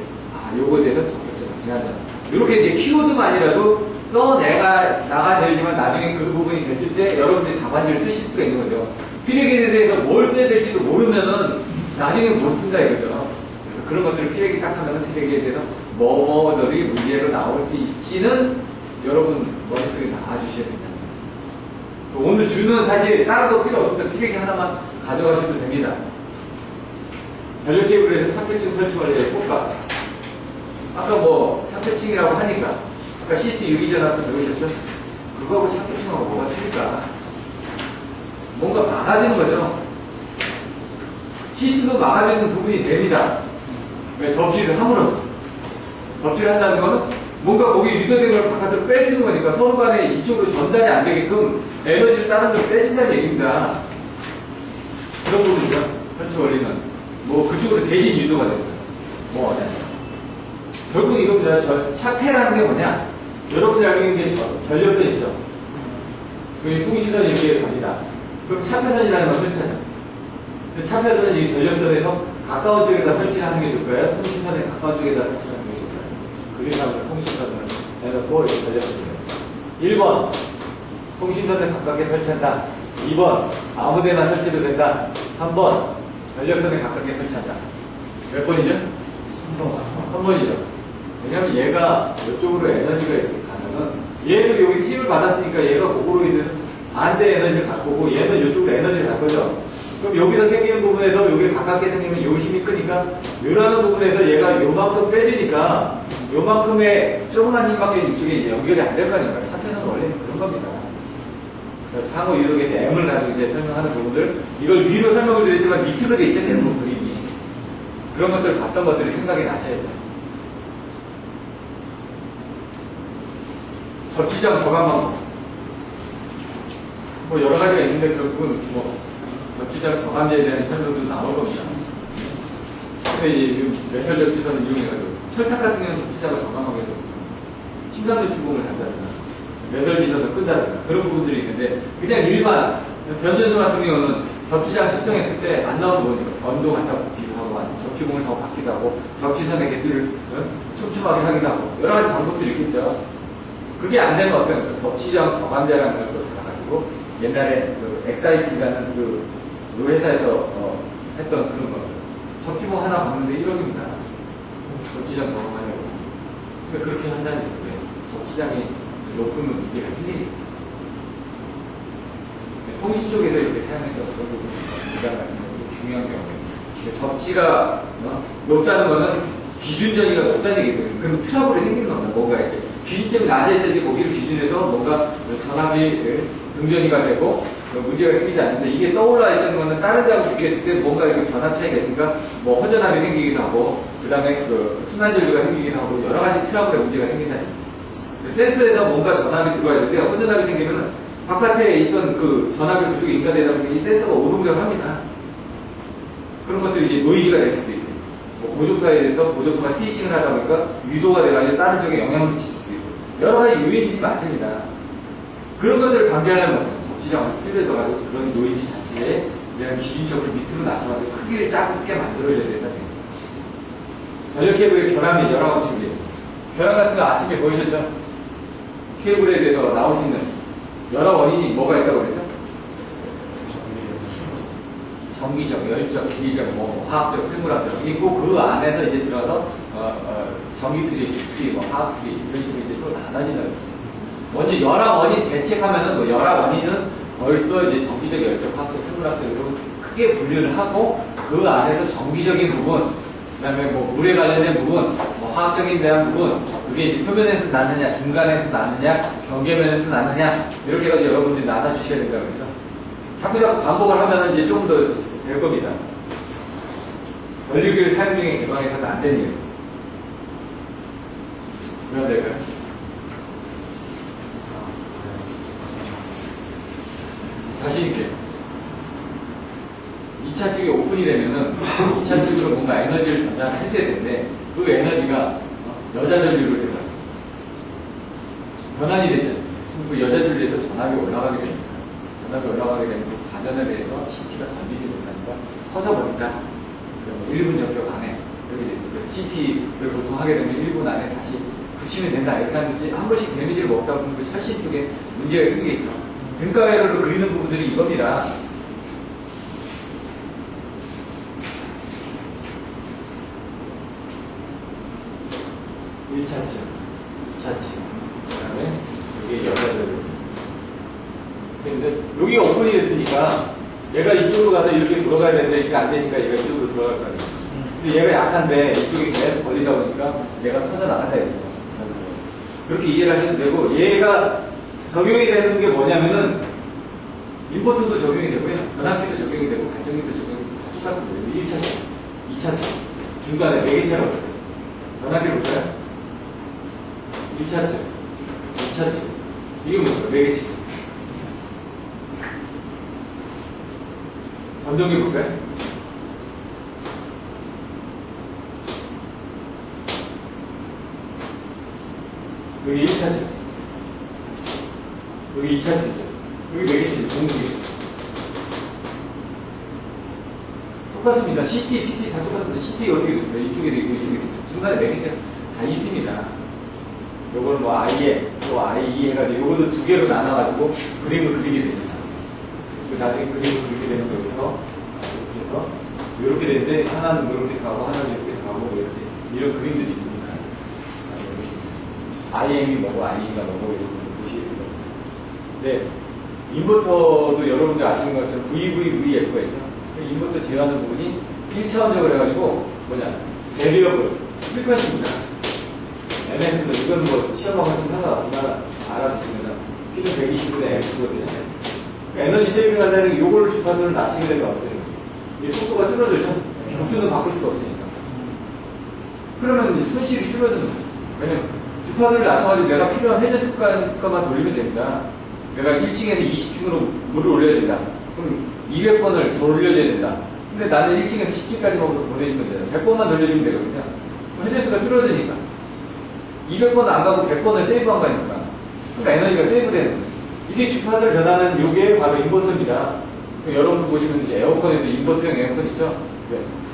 요거에 대해서 적극적으로 제한전압. 이렇게 이제 키워드만이라도 나가져야지만 나중에 그 부분이 됐을 때 여러분들이 답안지를 쓰실 수가 있는 거죠. 피레기에 대해서 뭘 써야 될지도 모르면은 나중에 못 쓴다 이거죠. 그래서 그런 것들을 피레기 딱 하면은 피레기에 대해서 뭐뭐들이 문제로 나올 수 있지는 여러분 머릿속에 놔주셔야 된다. 오늘 주는 사실 다른 거 필요 없습니다. 피레기 하나만 가져가셔도 됩니다. 전력 케이블에서 참패층 설치 원리의 효과. 아까 뭐 참패층이라고 하니까 아까 시스 유기전압도 배우셨죠? 그거하고 참패층하고 뭐가 틀릴까? 뭔가 막아주는 거죠. 시스도 막아주는 부분이 됩니다. 왜? 접지를 함으로써. 접지를 한다는 거는 뭔가 거기 유도된 걸 바깥으로 빼주는 거니까 서로 간에 이쪽으로 전달이 안 되게끔 에너지를 다른 데로 빼준다는 얘기입니다. 그런 부분이죠. 설치 원리는. 뭐 그쪽으로 대신 유도가 됐어요. 뭐 어냐. 결국 이겁니다. 차폐라는 게 뭐냐? 여러분들이 알고 있는 게 전력선 있죠? 여기 통신선이 이렇게 갑니다. 그럼 차폐선이라는 걸 설치하죠. 차폐선은 이 전력선에서 가까운 쪽에다 설치를 하는 게 좋을까요? 통신선에 가까운 쪽에다 설치하는 게 좋을까요? 그래서 통신선을 해놓고 이렇게 전력선이에요. 1번, 통신선에 가깝게 설치한다. 2번, 아무데나 설치도 된다. 3번, 전력선에 가깝게 설치한다. 몇 번이죠? 3번이죠. 왜냐면 얘가 이쪽으로 에너지가 이렇게 가면은 얘도 여기서 힘을 받았으니까 얘가 그거로 있는 반대 에너지를 갖고 오고 얘는 이쪽으로 에너지를 갖 거죠. 그럼 여기서 생기는 부분에서 여기 가깝게 생기면 요 힘이 크니까 요라는 부분에서 얘가 요만큼 빼주니까 요만큼의 조그만 힘밖에 이쪽에 이제 연결이 안 될 거니까 차폐선 원리는 그런 겁니다. 상호 유도계에서 M을 가지고 이제 설명하는 부분들 이걸 위로 설명을 드리지만 밑으로 돼 있잖아요. 그림이. 그런 것들을 봤던 것들이 생각이 나셔야 돼요. 접지장 저감 방법. 뭐 여러 가지가 있는데 결국은 뭐 접지장 저감제에 대한 설명도 나올 겁니다. 근데 이 매설 접지선을 이용해가지고 철탑 같은 경우는 접지장을 저감하게 해서 침상적 주공을 한다든가 매설 지선을 끈다든가 그런 부분들이 있는데 그냥 일반 변전소 같은 경우는 접지장 측정했을 때 안 나오는 거죠. 변도 갖다 붓기도 하고 접지공을 더 받기도 하고 접지선의 개수를 촘촘하게 하기도 하고 여러 가지 방법들이 있겠죠. 그게 안 되면 어떻게 합니까? 접지장 저감제라는 걸 또 들어가지고 옛날에 그 XIT라는 그 회사에서 했던 그런 거. 접지공 하나 받는데 1억입니다. 접지장 저감하려고. 근데 그렇게 한다는 얘기예요. 접지장이 높으면 문제가 생기니까. 통신 쪽에서 이렇게 사용했던 그런 부분이 가장 중요한 경우예요. 접지가 높다는 거는 기준전이가 높다는 얘기거든요. 그럼 트러블이 생기는 겁니다. 뭔가 이렇게. 기준점이 낮아 있을 때 거기를 기준해서 뭔가 전압이 등전이가 되고 문제가 생기지 않는데 이게 떠올라 있는 거는 다른 데하고 비교했을 때 뭔가 이렇게 전압 차이가 있으니까 뭐 허전압이 생기기도 하고 그 다음에 그 순환전류가 생기기도 하고 여러 가지 트러블의 문제가 생긴다. 센서에서 뭔가 전압이 들어와야 되는데 허전압이 생기면은 바깥에 있던 그 전압이 그쪽에 인가되다 보면 이 센서가 오동작을 합니다. 그런 것들이 이제 노이즈가 될 수도 있고 뭐 보조파에 대해서 보조파가 스위칭을 하다 보니까 유도가 돼가지고 다른 쪽에 영향을 미칠 수도 있고 여러 가지 요인들이 많습니다. 그런 것들을 방지하려면 접지장을 줄여둬가지고 그런 노이즈 자체에 그냥 기준적으로 밑으로 낮춰가지고 크기를 작게 만들어야 된다. 전력 케이블의 결함이 여러 가지 있습니다. 결함 같은 거 아침에 보이셨죠? 케이블에 대해서 나올 수 있는 여러 원인이 뭐가 있다고 그랬죠? 정기적, 열적, 기계적, 화학적, 생물학적 있고 그 안에서 이제 들어서 전기 트리, 수트리, 화학 트리 이런 식으로 이제 또 나눠지는 거죠. 먼저 열화 원인 대책하면은 열화 원인은 벌써 이제 정기적, 열적, 화학적, 생물학적으로 크게 분류를 하고 그 안에서 정기적인 부분, 그다음에 물에 관련된 부분, 화학적인 대한 부분, 그게 이제 표면에서 나느냐, 중간에서 나느냐, 경계면에서 나느냐 이렇게 해가지고 여러분들이 나눠주셔야 된다고 그랬죠. 자꾸 반복을 하면은 이제 조금 더 될 겁니다. 전류기를 사용 중에 개방해서는 안 되는 일이에요. 왜 안 될까요? 자신있게 2차 측이 오픈이 되면은 2차 측으로 뭔가 에너지를 전달해줘야 되는데 그 에너지가 여자 전류로 들어가요. 변환이 되잖아요. 그 여자 전류에서 전압이 올라가게 됩니다. 전압이 올라가게 되면 그 가전에 대해서 CT가 던지지 못하니까 터져버린다. 그러면 1분 접촉 안에 이렇게 되죠. 그래서 CT를 보통 하게 되면 1분 안에 다시 붙이면 된다. 이렇게 하는데 한 번씩 데미지를 먹다 보면 그 철심 쪽에 문제가 생기겠죠. 등가회로를 그리는 부분들이 이겁니다. 일차층, 2차층, 그 다음에 여기 여자들. 근데 여기가 오픈이 됐으니까 얘가 이쪽으로 가서 이렇게 돌아가야 되는데 이게 안 되니까 얘가 이쪽으로 돌아갈 거 아니에요. 근데 얘가 약한데 이쪽이 계속 걸리다 보니까 얘가 터져 나간다 했어요. 그렇게 이해를 하셔도 되고 얘가 적용이 되는 게 뭐냐면은 인버터도 적용이 되고요. 변압기도 적용이 되고 발전기도 적용이 되고 다 똑같은 거예요. 1차층, 2차층 중간에 4개차가 없어요. 변압기를 볼까요? 1차층, 2차층 이게 뭐예요? 4개층 전동기 볼까요? 여기 1차층 여기 2차층 여기 4개층 공기 똑같습니다. CT, PT 다 똑같습니다. CT 어떻게 됩니까? 이쪽에도 있고 이쪽에도 있고 중간에 4개층 다 있습니다. 요거는 뭐 IE, 또 IE 해가지고 요거도 2개로 나눠가지고 그림을 그리게 됩니다. 그 나중에 그림을 그리게 되는 거여서 이렇게 해서 이렇게 되는데 하나는 이렇게 가고 하나는 이렇게 가고 뭐 이렇게 이런 그림들이 있습니다. IM이 뭐고 IE가 뭐고 이런 거 보시게 됩니다. 네, 인버터도 여러분들 아시는 것처럼 VVVF가 있죠. 인버터 제어하는 부분이 1차원적으로 해가지고 베리어블 프리퀀시입니다. MS도 이건 뭐 시험하고 좀 상관없지만 알아두시면 P는 120분의 X거든요. 에너지 세이빙 한다는 게 요거를 주파수를 낮추게 되면 어떻게 돼요? 이게 속도가 줄어들죠? 격수는 바꿀 수가 없으니까. 그러면 이제 손실이 줄어드는 거죠. 왜냐면 주파수를 낮춰가지고 내가 필요한 회전 습관만 돌리면 됩니다. 내가 1층에서 20층으로 물을 올려야 된다. 그럼 200번을 더 올려야 된다. 근데 나는 1층에서 10층까지만 보내주면 돼요. 100번만 돌려주면 되거든요. 회전수가 줄어드니까. 200번 안 가고 100번을 세이브한 거니까. 그러니까 에너지가 세이브되는 거예요. 이게 주파수를 변하는 요게 바로 인버터입니다. 여러분 보시면 이제 에어컨에도 인버터형 에어컨 있죠?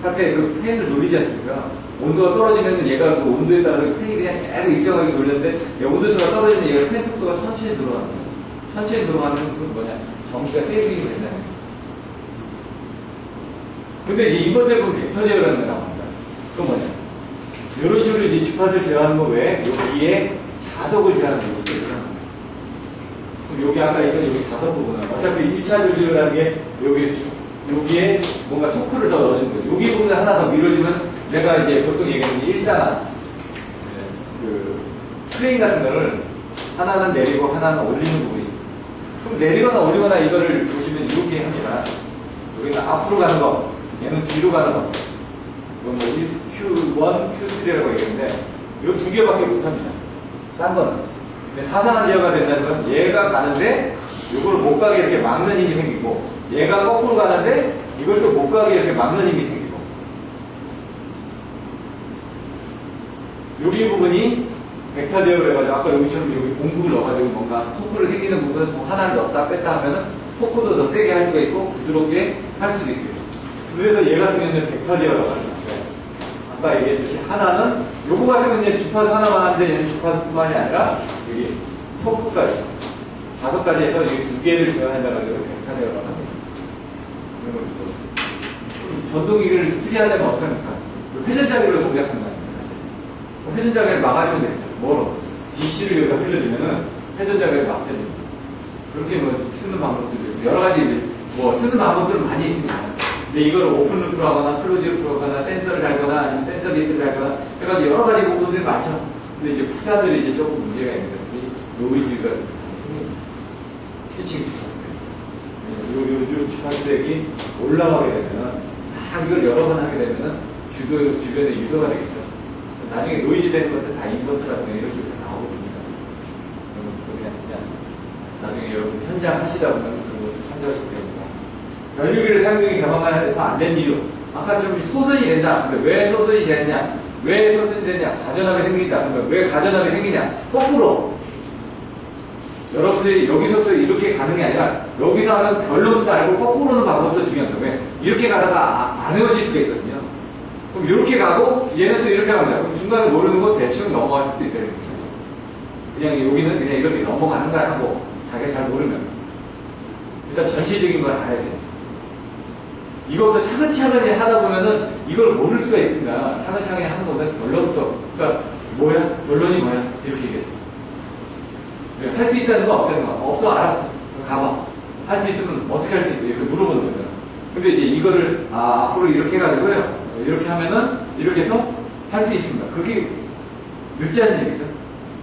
바깥에 그 팬을 돌리지 않습니까? 온도가 떨어지면 얘가 그 온도에 따라서 팬이 그냥 계속 일정하게 돌렸는데 온도수가 떨어지면 얘가 팬 속도가 천천히 들어가는 거예요. 천천히 들어가는 건 뭐냐? 전기가 세이빙이 된다는 거예요. 근데 이제 인버터에 보면 벡터 제어라는 게 나옵니다. 그건 뭐냐? 이런 식으로 이제 주파수를 제어하는 거 외에 여기에 자석을 제어하는 거 있죠. 여기 아까 얘기한 여기 자석 부분은 어차피 1차 전류라는 게 여기에 뭔가 토크를 더 넣어주는 거예요. 여기 부분을 하나 더 밀어주면 내가 이제 보통 얘기하는 일상한 그 크레인 같은 거를 하나는 내리고 하나는 올리는 부분이 있어요. 그럼 내리거나 올리거나 이거를 보시면 이렇게 합니다. 여기는 앞으로 가는 거, 얘는 뒤로 가는 거. 이건 뭐 Q1, Q3라고 얘기했는데 이 2개밖에 못합니다. 딴 거는. 사상한 제어가 된다는 건 얘가 가는데 이걸 못 가게 이렇게 막는 힘이 생기고 얘가 거꾸로 가는데 이걸 또 못 가게 이렇게 막는 힘이 생기고 여기 부분이 벡터 제어를 해가지고 아까 여기처럼 여기 공구를 넣어가지고 뭔가 토크를 생기는 부분은 또 하나를 넣었다 뺐다 하면은 토크도 더 세게 할 수가 있고 부드럽게 할 수도 있고요. 그래서 얘 같은 경우는 벡터 제어라고 하죠. 아까 얘기했듯이 하나는 요거 같은 경우는 이제 주파수 하나만 하는데 얘는 주파수뿐만이 아니라 여기 토크까지 5가지 해서 여기 2개를 제어한다고 해서 벡터 제어라고 합니다. 이런 걸 전동기기를 쓰게 하려면 어떻게 합니까? 회전자기를 공략한다는 거예요, 사실. 회전자기를 막아주면 되겠죠. 뭐로? DC를 여기다 흘려주면은 회전자기를 막혀줍니다. 그렇게 뭐 쓰는 방법도 있고, 여러 가지 뭐 쓰는 방법들은 많이 있습니다. 근데 이걸 오픈루프로 하거나 클로즈루프로 하거나 센서를 달거나 아니면 센서 베이스를 달거나 해가지고 여러 가지 부분들이 많죠. 근데 이제 국산들이 이제 조금 문제가 있는 것들이 노이즈가 스위칭 주파수액이 올라가게 되면은 이걸 여러 번 하게 되면은 주변에 유도가 되겠죠. 나중에 노이즈 되는 것들 다 인버터라든가 이런 쪽에서 나오거든요. 그냥 나중에 여러분 현장 하시다 보면 그런 것도 참조할 수 있습니다. 변류기를 사용중에 개방만 해서 안 된 이유. 아까처럼 소선이 된다. 근데 왜 소선이 되느냐? 왜 소선이 되느냐? 가전압이 생긴다. 그러면 왜 가전압이 생기냐? 거꾸로. 여러분들이 여기서부터 이렇게 가는 게 아니라 여기서 하는 결론도 알고 거꾸로 오는 방법도 중요하죠. 왜? 이렇게 가다가 안 헤어질 수가 있거든요. 그럼 이렇게 가고 얘는 또 이렇게 간다. 그럼 중간에 모르는 거 대충 넘어갈 수도 있다. 그냥 여기는 그냥 이렇게 넘어가는 거야 하고 자기가 잘 모르면 일단 전체적인 걸 알아야 돼요. 이것도 차근차근히 하다 보면은 이걸 모를 수가 있습니다. 차근차근히 하는 거면 결론부터 그러니까 뭐야? 결론이 뭐야? 이렇게 얘기해요. 할 수 있다는 거 없다는 거 없어 알았어 가봐 할 수 있으면 어떻게 할 수 있어 이렇게 물어보는 거죠. 근데 이제 이거를 앞으로 이렇게 해가지고요 이렇게 하면은 이렇게 해서 할 수 있습니다. 그게 늦지 않은 얘기죠.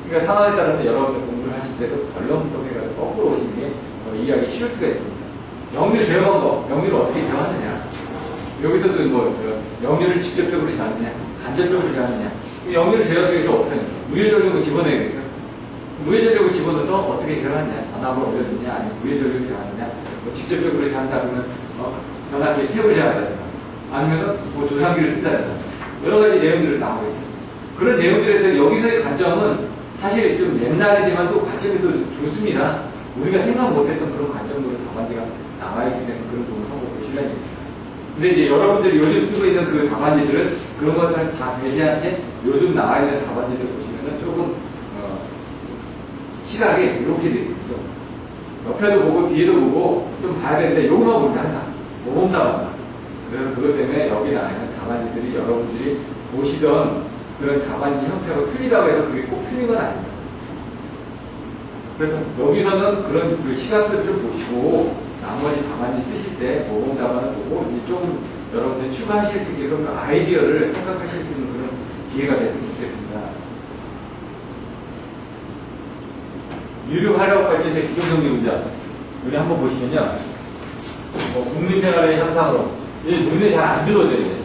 그러니까 상황에 따라서 여러분들 공부를 하실 때도 결론부터 해가지고 거꾸로 오시는 게 이해하기 쉬울 수가 있습니다. 영리를 제어한 거 영리를 어떻게 제어하느냐 여기서도 뭐 영리를 직접적으로 제어하느냐 간접적으로 제어하느냐 영리를 제어하기 위해서 어떻게 하느냐 무효전력을 집어내야겠죠. 무회전력을 집어넣어서 어떻게 제어하느냐, 전압을 올려주냐, 아니면 무회전력을 제어하느냐, 뭐 직접적으로 제어한다 그러면 변압기에 탭을 제어한다든가, 아니면 뭐 조상기를 쓴다든가, 여러 가지 내용들을 나오겠죠. 그런 내용들에 대해서 여기서의 관점은 사실 좀 옛날이지만 또 관점이 또 좋습니다. 우리가 생각 못했던 그런 관점으로 답안지가 나와있기 때문에 그런 부분을 하고 계시려니. 근데 이제 여러분들이 요즘 쓰고 있는 그 답안지들은 그런 것들을 다 배제한 채 요즘 나와 있는 답안지를 보시면은 조금 시각이 이렇게 되어 있습니다. 옆에도 보고 뒤에도 보고 좀 봐야 되는데 요거만 보면 항상 모범답안다. 그래서 그것 때문에 여기 나와 있는 답안지들이 여러분들이 보시던 그런 답안지 형태로 틀리다고 해서 그게 꼭 틀린 건 아닙니다. 그래서 여기서는 그런 그 시각들을 좀 보시고 나머지 답안지 쓰실 때 모범답안을 보고 이제 좀 여러분들이 추가하실 수 있게 그 아이디어를 생각하실 수 있는 그런 기회가 됐으면 좋겠습니다. 유료 화력 발전대 기존정리 운전. 여기 한번 보시면요. 국민생활의 향상으로. 눈에 잘 안 들어져요.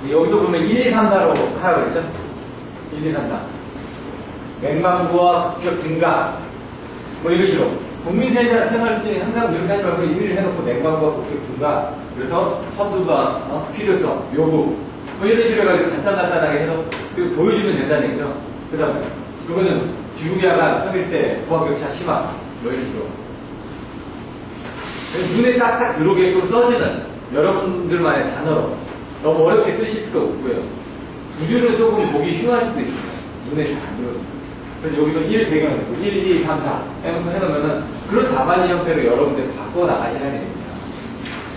여기도 보면 1, 2, 3, 4로 하라고 그랬죠? 1, 2, 3, 4. 냉방부와 급격 증가. 뭐 이런 식으로. 국민생활 수준이 항상 이렇게 하지 말고 1을 해놓고 냉방부와 급격 증가. 그래서 선두가, 필요성, 요구. 뭐 이런 식으로 해가지고 간단하게 해서 보여주면 된다는 얘기죠. 그 다음에, 그거는 주야간, 평일때, 부하격차 심화, 뭐 이런 식으로. 눈에 딱딱 들어오게끔 써지는 여러분들만의 단어로 너무 어렵게 쓰실 필요 없고요. 구주는 조금 보기 흉할 수도 있습니다. 눈에 잘 안 들어옵니다. 그래서 여기서 1 배경이고 1, 2, 3, 4 해놓으면은 그런 답안지 형태로 여러분들 바꿔 나가시는 얘기입니다.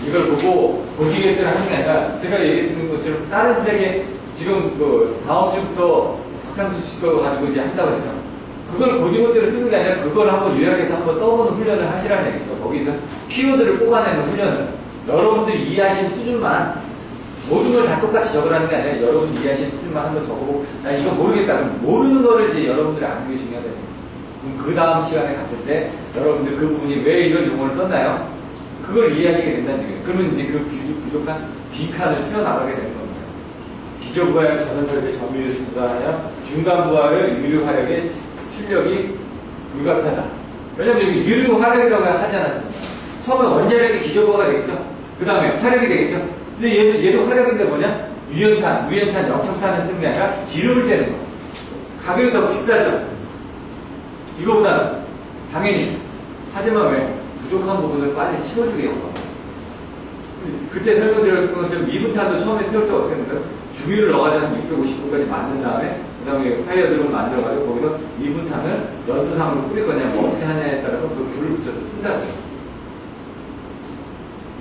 이걸 보고 보시겠다는 하는 게 아니라 제가 얘기했던 것처럼 다른 세계 지금 그 다음 주부터 박상수 씨거 가지고 이제 한다고 했죠. 그걸 고지문대로 쓰는 게 아니라 그걸 한번 요약해서 한번 써보는 훈련을 하시라는 얘기죠. 거기서 키워드를 뽑아내는 훈련을 여러분들이 이해하시는 수준만 모든 걸 다 똑같이 적으라는 게 아니라 여러분들이 이해하시는 수준만 한번 적어보고 나 이거 모르겠다 그럼 모르는 거를 이제 여러분들이 아는 게 중요하다는 거예요. 그럼 그 다음 시간에 갔을 때 여러분들 그 부분이 왜 이런 용어를 썼나요? 그걸 이해하시게 된다는 얘기예요. 그러면 이제 그 부족한 빈칸을 채워나가게 되는 겁니다. 기저부하의 전선설계 점유율을 증가하여 중간부하의 유류 화력의 출력이 불가피하다. 왜냐면 여기 유류 화력이라고 하지 않았습니까? 처음에 원자력이 기저부하가 되겠죠? 그 다음에 화력이 되겠죠? 근데 얘도 화력인데 뭐냐? 유연탄, 무연탄, 역청탄을 쓰는 게 아니라 기름을 떼는 거. 가격이 더 비싸죠. 이거보다 당연히. 하지만 왜? 부족한 부분을 빨리 채워주게 해서. 그때 설명드렸던 것처럼 미분탄도 처음에 태울 때 어떻게 했는가요? 주유를 넣어가지고 한 650도까지 만든 다음에 그 다음에 파이어드를 만들어가지고 거기서 미분탄을 연투상으로 뿌릴 거냐 뭐 어떻게 하냐에 따라서 그 불을 붙여서 쓴다고요.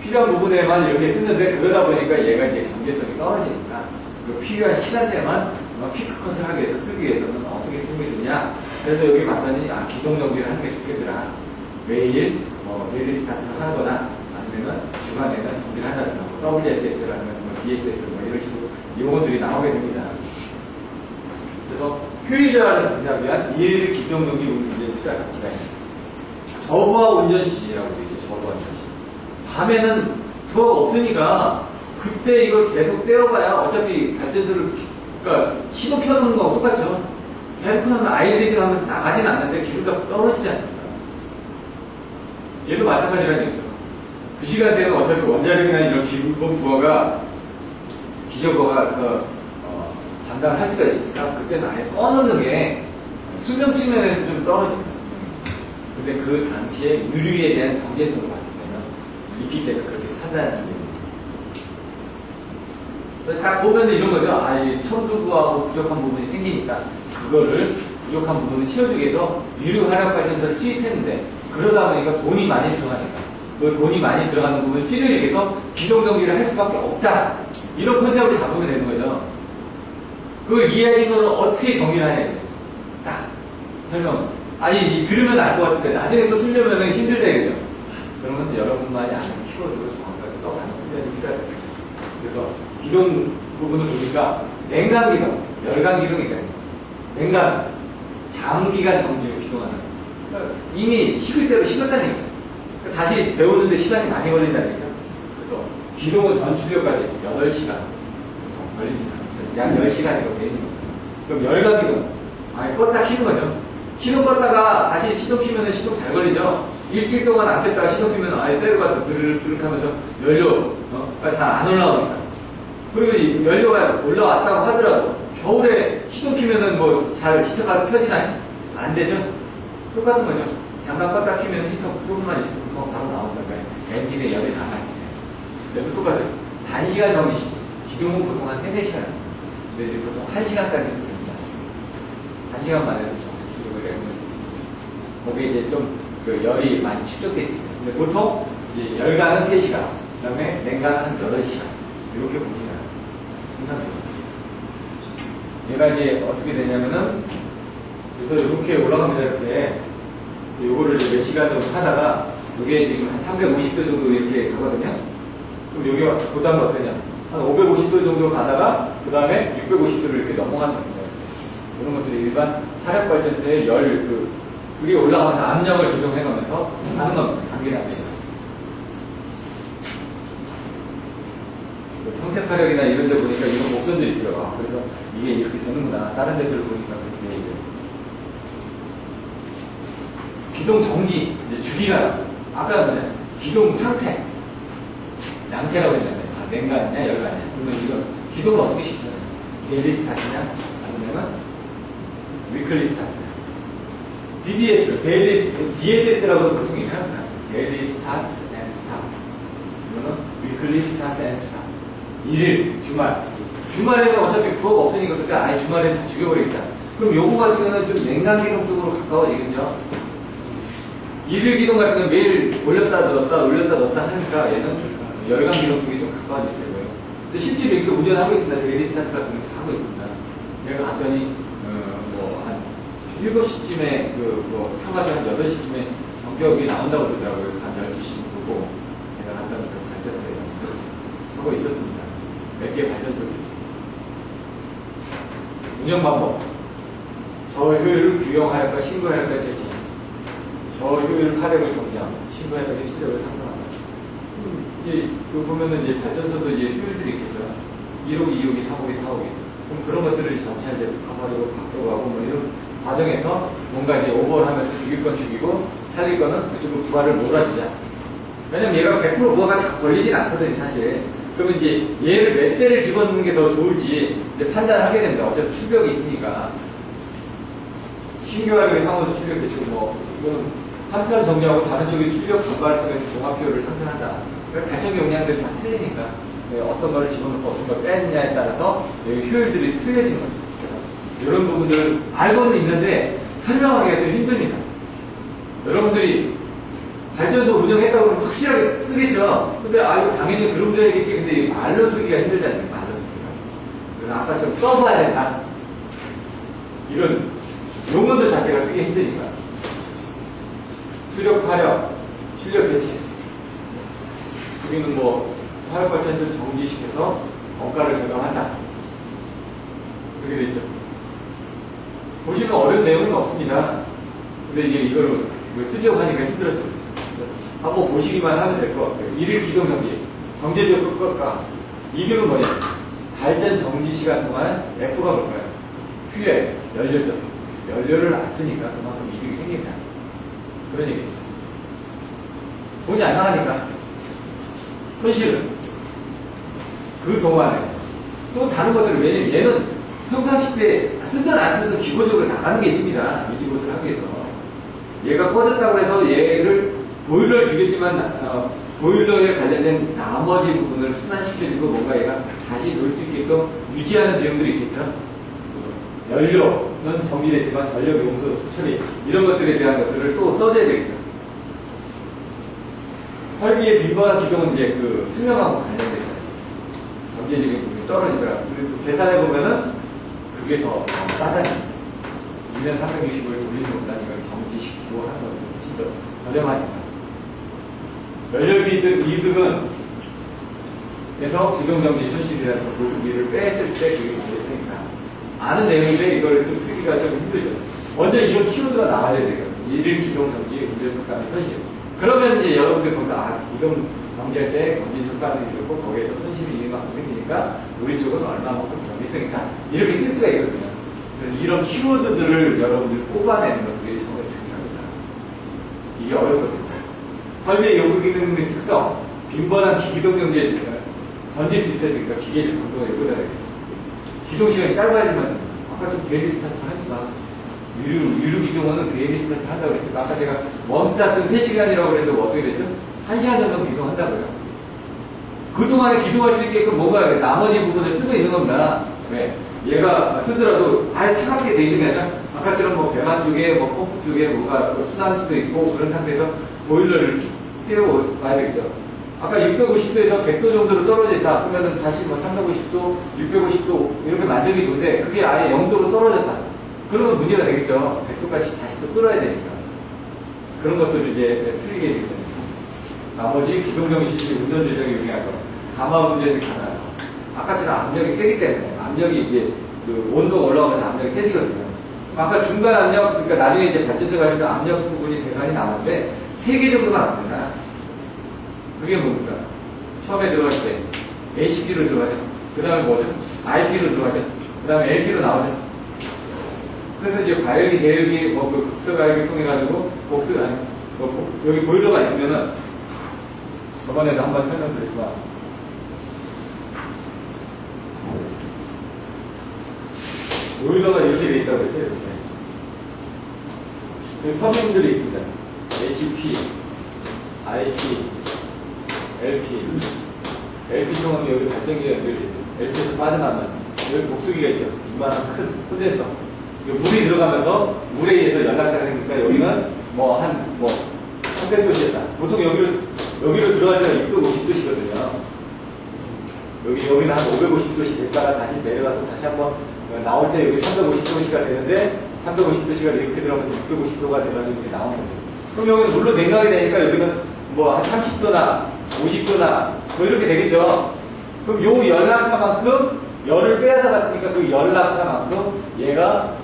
필요한 부분에만 이렇게 쓰는데 그러다 보니까 얘가 이제 경제성이 떨어지니까 그 필요한 시간대만 피크컷을 하기 위해서 쓰기 위해서는 어떻게 쓰는 게 좋냐. 그래서 여기 봤더니 기동정비를 하는 게 좋겠더라. 매일 데일리 스타트를 하거나 아니면 주간에는 정비를 한다든가 WSS라는 DSS 이런 식으로 용어들이 나오게 됩니다. 그래서 효율화를 방지하기 위한 일 기동정비 운전이 필요하다. 저부하 운전시라고 되어 있죠. 저부하 운전시. 밤에는 부하가 없으니까 그때 이걸 계속 떼어봐야 어차피 발전소를 그러니까 시동 켜놓는 거하고 똑같죠. 계속 하면 아이리딩 하면서 나가진 않는데 기름값이 떨어지지 않습니까? 얘도 마찬가지라는 얘기죠. 그 시간대는 어차피 원자력이나 이런 기본 부하가 기저부하가 담당을 할 수가 있으니까 그때는 아예 꺼놓는 게 수명 측면에서 좀 떨어집니다. 근데 그 당시에 유류에 대한 경제성을 봤을 때는 있기 때문에 그렇게 산다는 얘기입니다. 딱 보면은 이런 거죠. 이 청주부하고 부족한 부분이 생기니까 그거를 부족한 부분을 채워주기 위해서 유류 화력 발전소를 투입했는데 그러다 보니까 돈이 많이 들어가니까 그 돈이 많이 들어가는 부분을 줄이기 위해서 기동정비를 할 수밖에 없다. 이런 컨셉을 잡으면 되는 거죠. 그걸 이해하신 거는 어떻게 정리를 하냐. 딱 설명. 들으면 알 것 같은데 나중에 또 쓰려면 힘들다 이거죠. 그러면 여러분만이 아는 키워드로 정확하게 써가는 훈련이 필요하다. 그래서 기동 부분을 보니까 냉각 기동, 열강 기동이니까 냉각, 장기간 정지로 기동하는 그러니까 이미 식을 대로 식었다는 얘기죠. 그러니까 다시 배우는데 시간이 많이 걸린다는 얘기죠. 그래서 기동은 전출력까지 8시간 보통 걸립니다. 약 10시간이라고 되어 있는 겁니다. 그럼 열강 기동, 껐다 키는 거죠. 시동 껐다가 다시 시동 키면 시동 잘 걸리죠. 일주일 동안 안 켰다가 시동 키면 세로가 드르륵 하면서 연료 잘 안 올라오니까. 그리고 연료가 올라왔다고 하더라도 겨울에 시동 키면은 잘 히터가 켜지나요? 안 되죠? 똑같은 거죠. 잠깐 껐다 키면 히터 조금만 있으면 바로 나온다고요. 엔진에 열이 나가요. 그래도 똑같죠. 단시간 정지. 기동은 보통 한 3, 4시간. 근데 이제 보통 1시간까지 걸립니다. 1시간 만에 정지 출력을 내는 거죠. 거기에 이제 좀 열이 많이 축적되어 있습니다. 근데 보통 이제 열간은 3시간, 그 다음에 냉간은 한 8시간. 이렇게 봅니다. 통상적으로. 얘가 이제 어떻게 되냐면은, 그래서 이렇게 올라갑니다. 이렇게. 요거를 이제 몇 시간 정도 하다가, 요게 지금 한 350도 정도 이렇게 가거든요. 그럼 여기가, 그 다음에 어떻게 되냐. 한 550도 정도 가다가, 그 다음에 650도를 이렇게 넘어가는 겁니다. 이런 것들이 일반 화력발전소의 위에 올라가면서 압력을 조정해 가면서 하는 겁니다. 단계가 안 되죠. 평택화력이나 이런 데 보니까 이런 목선들이 들어가. 그래서 이게 이렇게 되는구나. 다른 데들 보니까 그렇게 되죠. 기동 정지, 이제 주기가 나죠. 아까 뭐냐? 기동 상태. 양태라고 했잖아요. 냉간이냐, 열간이냐. 그러면 이건 기동을 어떻게 시키냐? 데일리 스타트냐? 아니면 위클리 스타트냐? DDS, DSS라고도 보통 얘기합니다. 데일리 스타트 앤 스탑. 이거는 위클리 스타트 앤 스탑. 일일, 주말. 주말에는 어차피 부하가 없으니까 그때 아예 주말에 다 죽여버리겠다. 그럼 요거 같은 경우는 좀 냉간 기동 쪽으로 가까워지겠죠? 일일 기동 같은 경우는 매일 올렸다 넣었다 올렸다 넣었다 하니까 얘는 열간 기동 쪽이 좀 가까워질 거예요. 근데 실제로 이렇게 운전하고 있습니다. 데일리 스타트 같은 거 다 하고 있습니다. 제가 갔더니 한 7시쯤에 켜가지고 한 8시쯤에 정격이 나온다고 그러더라고요. 한 12시 보고 제가 갔더니 발전소에 하고 있었습니다. 몇 개의 발전소들이. 운영 방법. 저효율을 규정하였다, 신고하였다, 대치. 저효율 화력을 정지하고, 신고하였다, 출력을 상승한다. 이제, 보면은 이제 발전소도 이제 효율들이 있겠죠. 1호기, 2호기, 3호기, 4호기. 그럼 그런 것들을 점차 이제 가마로 바뀌어가고, 뭐 이런 과정에서 뭔가 이제 오버를 하면서 죽일 건 죽이고, 살릴 거는 그쪽으로 부하를 몰아주자. 왜냐면 얘가 100% 부하가 다 걸리진 않거든요, 사실. 그러면 이제 얘를 몇 대를 집어넣는 게 더 좋을지 이제 판단을 하게 됩니다. 어차피 출력이 있으니까. 신규화력의 상호도 출력 대충 이거는 한편 정리하고 다른 쪽에 출력 증가를 통해서 종합효율을 상승한다. 그러니까 발전기 용량들이 다 틀리니까 어떤 거를 집어넣고 어떤 걸 빼느냐에 따라서 여기 효율들이 틀려지는 거죠. 이런 부분들을 알고는 있는데 설명하기가 좀 힘듭니다. 여러분들이 발전소 운영했다고 그러면 확실하게 쓰겠죠. 근데 이거 당연히 그런 데야겠지. 근데 말로 쓰기가 힘들잖아요. 말로 쓰기가. 그래서 아까처럼 써봐야 된다. 이런 용어들 자체가 쓰기 힘드니까. 수력, 화력, 출력 대체. 여기는 화력 발전소를 정지시켜서 원가를 절감한다. 그렇게 되어 있죠. 보시면 어려운 내용은 없습니다. 근데 이제 이걸 쓰려고 하니까 힘들어서 그렇죠. 한번 보시기만 하면 될 것 같아요. 일일 기동 정지. 경제적 효과가. 이득은 뭐냐? 발전 정지 시간 동안 F가 뭘까요? fuel, 연료죠. 연료를 안 쓰니까 그만큼 이득이 생깁니다. 그런 얘기죠. 돈이 안 나가니까. 손실은 그 동안에 또 다른 것들을, 왜냐면 얘는 평상시 때 쓰든 안 쓰든 기본적으로 나가는 게 있습니다. 유지보수를 하기 위해서. 얘가 꺼졌다고 해서 얘를 보일러를 주겠지만 보일러에 관련된 나머지 부분을 순환시켜주고 뭔가 얘가 다시 돌 수 있게끔 유지하는 비용들이 있겠죠. 연료는 정지됐지만 전력 용서 수처리 이런 것들에 대한 것들을 또 써줘야 되겠죠. 설비의 빈번한 기동은 이제 그 수명하고 관련되죠. 경제적인 부분이 떨어지더라고요. 그리고 계산해 보면은 그게 더 싸다니. 1년 360을 돌리는 것보다 이걸 정지시키고 하는 것은 훨씬 더 저렴하니까. 연료비 이득은 그래서 기동정지 손실이라서 보수비를 뺐을 때 그게 되겠으니까. 아는 내용인데 이걸 좀 쓰기가 좀 힘들죠. 먼저 이런 키워드가 나와야 되거든요. 일일 기동정지, 운전효과의 손실. 그러면 이제 여러분들 거기서 기동 정지할 때 경제효과는 이렇고 거기에서 손실이 이만큼 생기니까 우리 쪽은 얼마만큼 경제성이 있다. 이렇게 쓸 수가 있거든요. 그래서 이런 키워드들을 여러분들이 뽑아내는 것들이 정말 중요합니다. 이게 어렵거든요. 설비의 요구 기능의 특성, 빈번한 기동 경제에 던질 수 있어야 되니까 기계적 강도가 요구해야 되겠죠. 기동 시간이 짧아지면 아까 좀 데일리 스타트 하니까 유료 기동은 데일리 스타트 한다고 그랬으니까 아까 제가 원스타트는 3시간이라고 그래서 어떻게 됐죠? 1시간 정도 기동한다고요. 그동안에 기동할 수 있게끔 뭐가 나머지 부분을 쓰고 있는 겁니다. 왜? 얘가 쓰더라도 아예 차갑게 돼 있는 게 아니라 아까처럼 배관 쪽에 펌프 쪽에 뭔가 순환수도 있고 그런 상태에서 보일러를 띄워봐야 되겠죠. 아까 650도에서 100도 정도로 떨어져 있다. 그러면은 다시 350도, 650도 이렇게 만들기 좋은데 그게 아예 0도로 떨어졌다. 그러면 문제가 되겠죠. 100도까지 다시 또 끌어야 되니까. 그런 것도 이제 틀리게 되거든요. 나머지 기동정시 운전 조정이 용이할 거. 가마 운전이 가나요. 아까처럼 압력이 세기 때문에 압력이 이제 그 온도가 올라오면서 압력이 세지거든요. 아까 중간 압력, 그러니까 나중에 이제 발전소가 있으면 압력 부분이 배관이 나오는데 3개 정도가 나옵니다. 그게 뭡니까? 처음에 들어갈 때 HP로 들어가죠. 그 다음에 뭐죠? IP로 들어가죠. 그 다음에 LP로 나오죠. 그래서 이제 과열기, 제열기, 그 극서가열기 통해가지고 복수가 아니고 여기 보일러가 있으면은 저번에도 한번 설명드렸지만 보일러가 이렇게 돼 있다고 했죠. 이렇게. 여기 터빈들이 있습니다. HP, IP, LP. LP 통하면 여기 발전기가 연결되어 있죠. LP에서 빠져나면 여기 복수기가 있죠. 이만한 큰 콘덴서. 물이 들어가면서 물에 의해서 연락차가 생기니까 여기는 300도씨였다. 보통 여기로 들어갈 때가 650도씨거든요. 여기는 한 550도씨 됐다가 다시 내려가서 다시 한번 나올 때 여기 350도씨가 되는데 350도씨가 이렇게 들어가면서 650도가 돼가지고 이렇게 나오는 거죠. 그럼 여기는 물로 냉각이 되니까 여기는 한 30도나 50도나 이렇게 되겠죠. 그럼 요 연락차만큼 열을 빼앗아 갔으니까 그 연락차만큼 얘가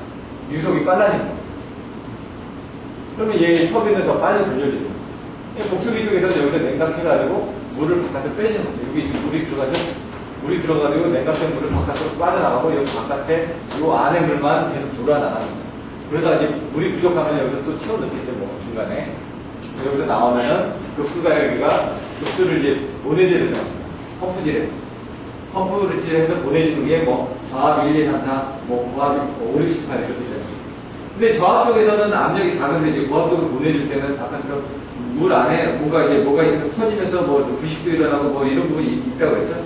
유속이 빨라진 거예요. 그러면 얘 터빈은 더 빨리 돌려지죠. 복수기 쪽에서 여기서 냉각해가지고 물을 바깥으로 빼지는 거죠. 여기 물이 들어가지고 냉각된 물을 바깥으로 빠져나가고 여기 바깥에 이 안에 물만 계속 돌아나가는 거죠. 그러다가 이제 물이 부족하면 여기서 또 채워넣겠죠. 중간에. 여기서 나오면은 급수가 여기가 급수를 이제 보내줘야 된다. 펌프질에서. 펌프를 해서 보내주는 게 뭐 저압 1, 2, 3, 4, 뭐 고압 5, 6, 7, 8 이렇게 있잖아요. 근데 저압 쪽에서는 압력이 작은데 이제 고압 쪽으로 보내줄 때는 아까처럼 물 안에 뭐가 있으면 터지면서 뭐 부식도 일어나고 뭐 이런 부분이 있다고 그랬죠?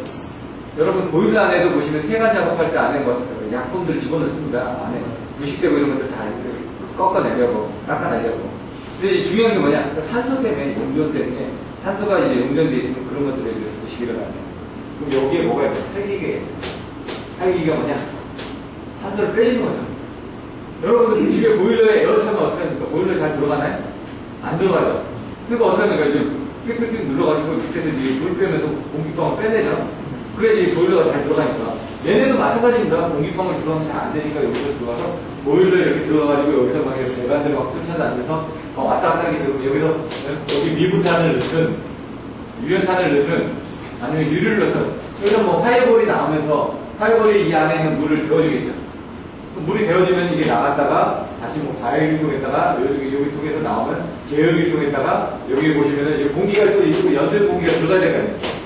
여러분 보일러 안에도 보시면 세관 작업할 때 안에 뭐 약품들을 집어넣습니다. 안에 부식되고 이런 것들 다 꺾어내려고 깎아내려고. 근데 이제 중요한 게 뭐냐? 산소 때문에 용전 때문에 산소가 이제 용전돼 있으면 그런 것들에 대해서 부식이 일어나요. 그럼 여기에 뭐가 있냐? 탈기계가 뭐냐? 산소를 빼주는 거죠. 여러분들 집에 보일러에 에어 차면 어떻게 합니까? 보일러 잘 들어가나요? 안 들어가죠. 그러니까 어떻게 합니까? 이제 삑삑삑 눌러가지고 밑에서 이제 물 빼면서 공기방을 빼내죠. 그래야지 보일러가 잘 들어가니까. 얘네도 마찬가지입니다. 공기방울 들어가면 잘 안 되니까 여기서 들어가서 보일러 이렇게 들어가가지고 여기서 막 배관들 막 쫓아서 앉아서 왔다 갔다 하게 되고 여기서 여기 미분탄을 넣든 유연탄을 넣든 아니면 유리를 넣든 여기서 뭐 파이어볼이 나오면서 파이어볼이 이 안에 있는 물을 데워주겠죠. 물이 데워지면 이게 나갔다가 다시 뭐 과열기통에다가 여기 통해서 나오면 제열기통에다가 여기 보시면은 이제 공기가 또 이쪽 연쇄 공기가 들어가야 될 거 아니에요.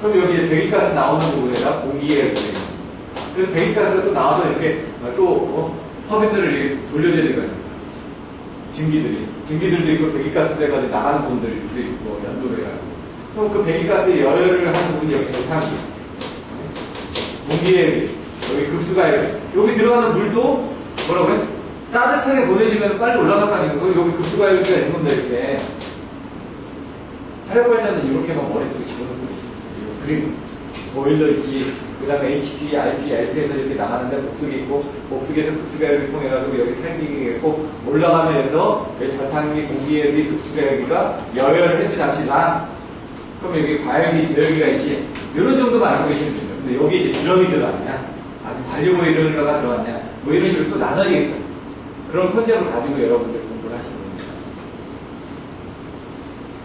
그럼 여기 배기가스 나오는 부분에다 공기가 이렇게 그래서 배기가스가 또 나와서 이렇게 또 터빈들을 이렇게 돌려줘야 될 거 아니에요. 증기들도 있고 배기가스 돼가지고 나가는 부분들이 있고 연도를 해가지고 그럼 그 배기가스에 열을 하는 부분이 여기 저탄 공기에 여기 급수가 여기 들어가는 물도 뭐라고요? 따뜻하게 보내주면 빨리 올라갈 거 아니에요. 여기 급수가열기가 있는 건데 이렇게 화력발전은 이렇게만 머릿속에 집어넣고 있어요. 그리고 보일러 있지, 그 다음에 HP, IP, LP에서 이렇게 나가는데 복수기 있고 복수기에서 급수가열기 통해가지고 여기 트랜딩이 있고 올라가면서 여기 저탄기 공기에 급수가열기가 여열해수 장치다. 그럼 여기 과열기, 제열기가 있지. 이런 정도만 알고 계시면 됩니다. 근데 여기 이제 드럼이 들어갔냐? 아니, 관리보일러가 들어갔냐? 뭐 이런 식으로 또 나눠지겠죠. 그런 컨셉을 가지고 여러분들 공부를 하시는 겁니다.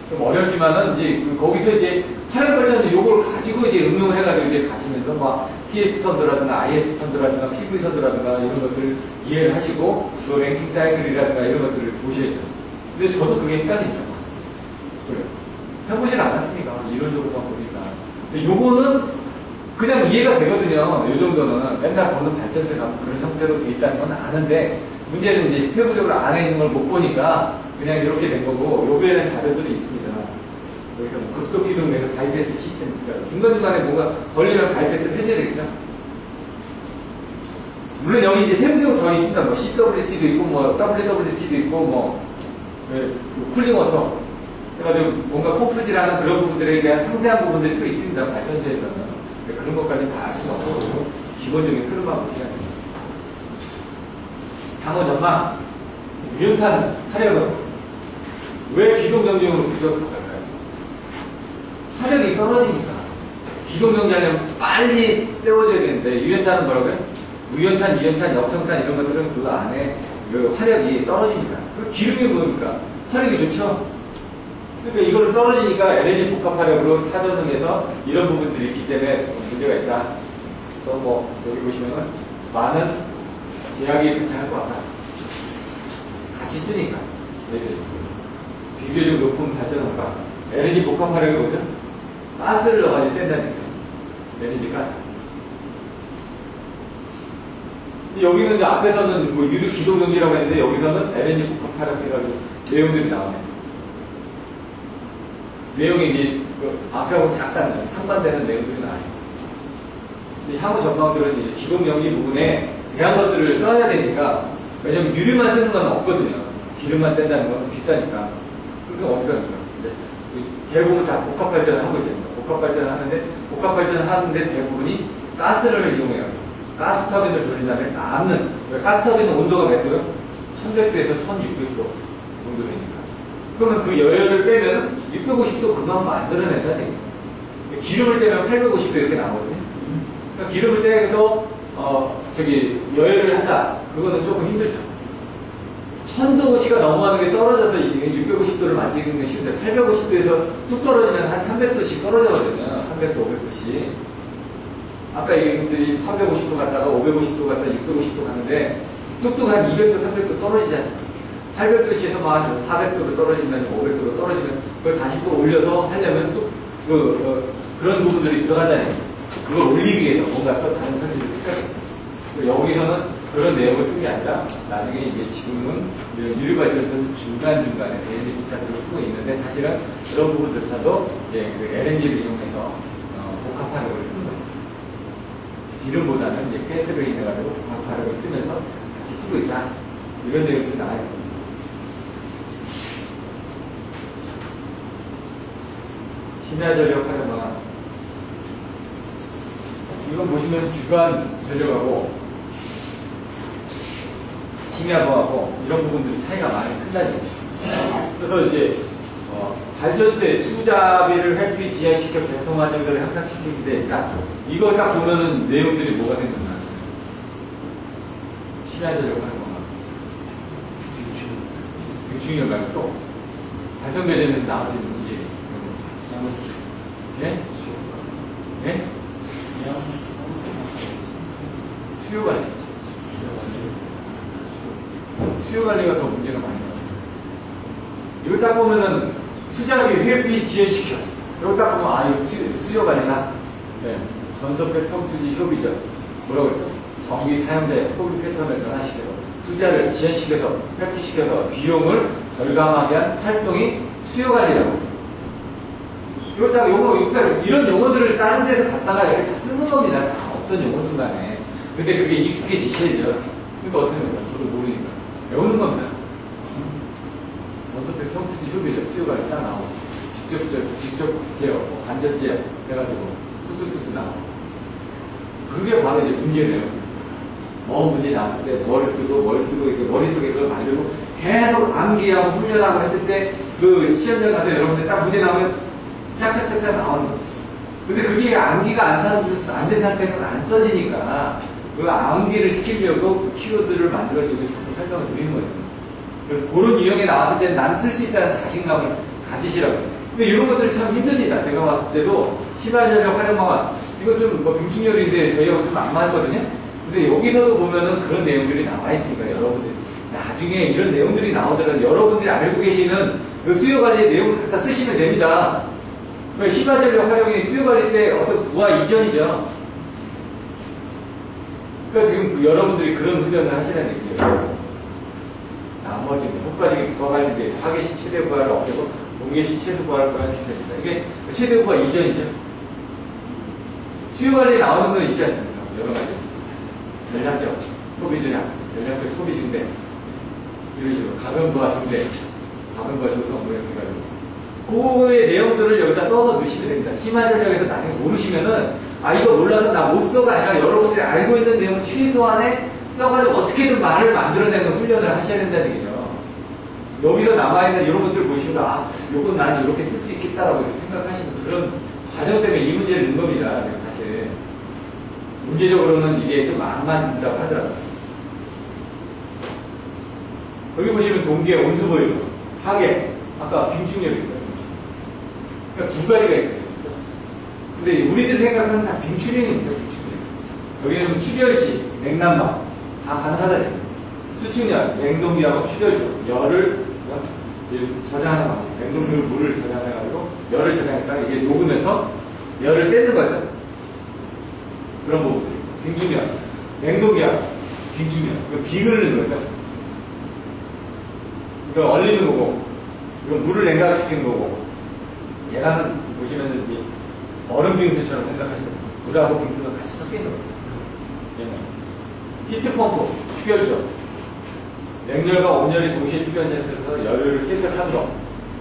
좀 어렵지만은, 이제, 거기서 이제, 화력발전도 요걸 가지고 이제 응용을 해가지고 이제 가시면서, 막, TS 선도라든가, IS 선도라든가, PV 선도라든가, 이런 것들을 이해를 하시고, 또 랭킹 사이클이라든가, 이런 것들을 보셔야죠. 근데 저도 그게 헷갈리죠. 그래요. 해보질 않았으니까, 이론적으로만 보니까. 근데 요거는, 그냥 이해가 되거든요. 이 정도는 맨날 보는 발전소가 그런 형태로 돼 있다는 건 아는데 문제는 이제 세부적으로 안에 있는 걸 못 보니까 그냥 이렇게 된 거고 요거에 대한 자료들이 있습니다. 여기서 뭐 급속기동 내는 바이패스 시스템 중간중간에 뭔가 걸리면 바이패스를 해줘야 되겠죠. 물론 여기 이제 세부적으로 더 있습니다. 뭐 CWT도 있고 뭐 WWT도 있고 뭐 쿨링 워터 그래가지고 뭔가 펌프질하는 그런 부분들에 대한 상세한 부분들이 또 있습니다. 발전소에서는. 그런 것까지 다 알 수가 없고 기본적인 흐름만 보시면 됩니다. 향후 전망 유연탄 화력은 왜 기동정지용으로 부족할까요? 화력이 떨어지니까 기동정지하려면 빨리 떼워줘야 되는데 유연탄은 뭐라고요? 무연탄, 이연탄, 역청탄 이런 것들은 그 안에 그 화력이 떨어집니다. 그리고 기름이 뭡니까? 화력이 좋죠? 그러니까 이걸 떨어지니까 LNG 복합화력으로 타전등에서 이런 부분들이 있기 때문에 문제가 있다. 또 뭐 여기 보시면은 많은 제약이 괜찮을 것 같다. 같이 쓰니까 얘들 비교적 높은 발전효과 LNG 복합화력이 뭐죠? 가스를 넣어가지고 뗀다니까. LNG 가스. 여기는 이제 앞에서는 뭐 유리 기동정지라고 했는데 여기서는 LNG 복합화력 해가지고 내용들이 나오네요. 내용이 이제 앞하고 약간 상반되는 내용들이 나와요. 근데 향후 전망들은 이제 기동정지 부분에 대한 것들을 써야 되니까 왜냐면 유리만 쓰는 건 없거든요. 기름만 뗀다는 건 비싸니까. 그러면 어떻게 합니까? 대부분 다 복합발전을 하고 있잖아요. 복합발전을 하는데 복합발전을 하는데 대부분이 가스를 이용해요. 가스 터빈을 돌린 다음에 남는 가스 터빈은 온도가 몇 도요? 1100도에서 1600도 정도 되니까. 그러면 그 여열을 빼면 650도 그만 만들어낸다는 얘기죠. 기름을 떼면 850도 이렇게 나오거든요. 그러니까 기름을 떼서 여열을 한다. 그거는 조금 힘들죠. 1000도씨가 넘어가는 게 떨어져서 650도를 만드는 게 쉬운데 850도에서 뚝 떨어지면 한 300도씩 떨어져거든요. 300도, 500도씩. 아까 얘기했듯이 350도 갔다가 550도 갔다가 650도 가는데 뚝뚝 한 200도, 300도 떨어지잖아요. 800도씨에서 막 400도로 떨어지면 500도로 떨어지면 그걸 다시 또 올려서 하려면 또 그런 부분들이 들어간다는 거예요. 그걸 올리기 위해서 뭔가 또 다른 설비를 생각해요. 여기서는 그런 내용을 쓴 게 아니라 나중에 이게 지금은 유리발전소 중간중간에 대인지 스타트를 쓰고 있는데 사실은 그런 부분들조차도 이제 그 LNG를 이용해서 복합화력을 쓰는 거예요. 기름보다는 이제 가스를 이용해가지고 복합화력을 쓰면서 같이 쓰고 있다. 이런 내용들이 나와요. 심야전력 활용화. 이건 보시면 주간 전력하고 심야부하고 이런 부분들이 차이가 많이 큰다니. 그래서 이제 발전소에 투자비를 회피 지연시켜 개통화정들을 합작시키기 때문에 이걸 딱 보면은 내용들이 뭐가 생각나요? 심야전력 활용화. 빙충이 말고 또 발전배전에서 나머지는 문제. 예? 예? 수요 관리. 수요 관리가 더 문제가 많이 나와요. 이거 딱 보면은 투자비 회피 지연시켜. 이거 딱 보면 아, 이거 수요 관리나 네. 전선배 평투지 협의죠. 뭐라고 했죠? 전기 사용자의 소비 패턴을 변화시켜서 투자를 지연시켜서 회피시켜서 비용을 절감하게 한 활동이 수요 관리라고. 이거 딱 그러니까 이런 용어들을 다른 데서 갖다가 이렇게 다 쓰는 겁니다. 다 어떤 용어든 간에. 근데 그게 익숙해지셔야죠. 그러니까 어떻게 해요? 저도 모르니까. 외우는 겁니다. 전선배 평수지 효비죠. 수요가 딱 나오고. 직접 제어, 간접 제어 해가지고 뚝뚝뚝뚝 나오고. 그게 바로 이제 문제네요. 문제 나왔을 때 뭘 쓰고 이렇게 머릿속에 그걸 만들고 계속 암기하고 훈련하고 했을 때 그 시험장 가서 여러분들 딱 문제 나오면 짝짝짝짝 나오는 거죠. 근데 그게 암기가 안 된 상태에서는 안 써지니까 그 암기를 시키려고 그 키워드를 만들어주고 자꾸 설명을 드리는 거예요. 그래서 그런 유형에 나왔을 때는 난 쓸 수 있다는 자신감을 가지시라고. 근데 이런 것들이 참 힘듭니다. 제가 봤을 때도 심야전력 활용망은 이거 좀 빙충열인데 저희하고 좀 안 맞거든요. 근데 여기서도 보면은 그런 내용들이 나와 있으니까 여러분들이 나중에 이런 내용들이 나오더라도 여러분들이 알고 계시는 그 수요 관리의 내용을 갖다 쓰시면 됩니다. 심야전력 활용이 수요 관리 때 어떤 부하 이전이죠. 그러니까 지금 여러분들이 그런 훈련을 하시라는 얘기예요. 나머지 효과적인 부하 관리인데 파괴시 최대 부하를 없애고 동계시 최소 부하를 구현시켜줍니다. 이게 최대 부하 이전이죠. 수요 관리에 나오는 건 있지 않습니까? 여러 가지. 전략적 소비 전략, 전략적 소비 증대, 이런 식으로 가변 부하 증대, 가변 부하 조성 뭐 이렇게 해가지고. 그거의 내용들을 여기다 써서 넣으시면 됩니다. 심야전력에서 나중에 모르시면은, 이거 몰라서 나 못 써가 아니라 여러분들이 알고 있는 내용을 최소한에 써가지고 어떻게든 말을 만들어내는 훈련을 하셔야 된다는 얘기죠. 여기서 남아있는 이런 것들 보시면, 요건 난 이렇게 쓸 수 있겠다라고 생각하시는 그런 과정 때문에 이 문제를 넣은 겁니다. 사실. 문제적으로는 이게 좀 안 맞는다고 하더라고요. 여기 보시면 동계 온수 보이고, 하계, 아까 빙충력입니다. 그러니까 두 가지가 있거든요. 근데 우리들 생각하는 다 빙출형입니다. 여기는 출혈시, 냉난방 다 가능하다니. 수축열, 냉동기하고 출혈조, 열을 저장하는 방식. 냉동기로 물을 저장해가지고 열을 저장했다가 이게 녹으면서 열을 뺏는 거죠. 그런 부분들이. 빙충열, 냉동기하고 빙충열. 이거 비그르는 거죠. 이거 얼리는 거고, 이거 물을 냉각시키는 거고. 얘가는 보시면은 이제 얼음 빙수처럼 생각하시면 돼요. 물하고 빙수가 같이 섞여 있는 거예요. 얘는 히트펌프, 축열조, 냉열과 온열이 동시에 필요한데서 열을 세척하는 거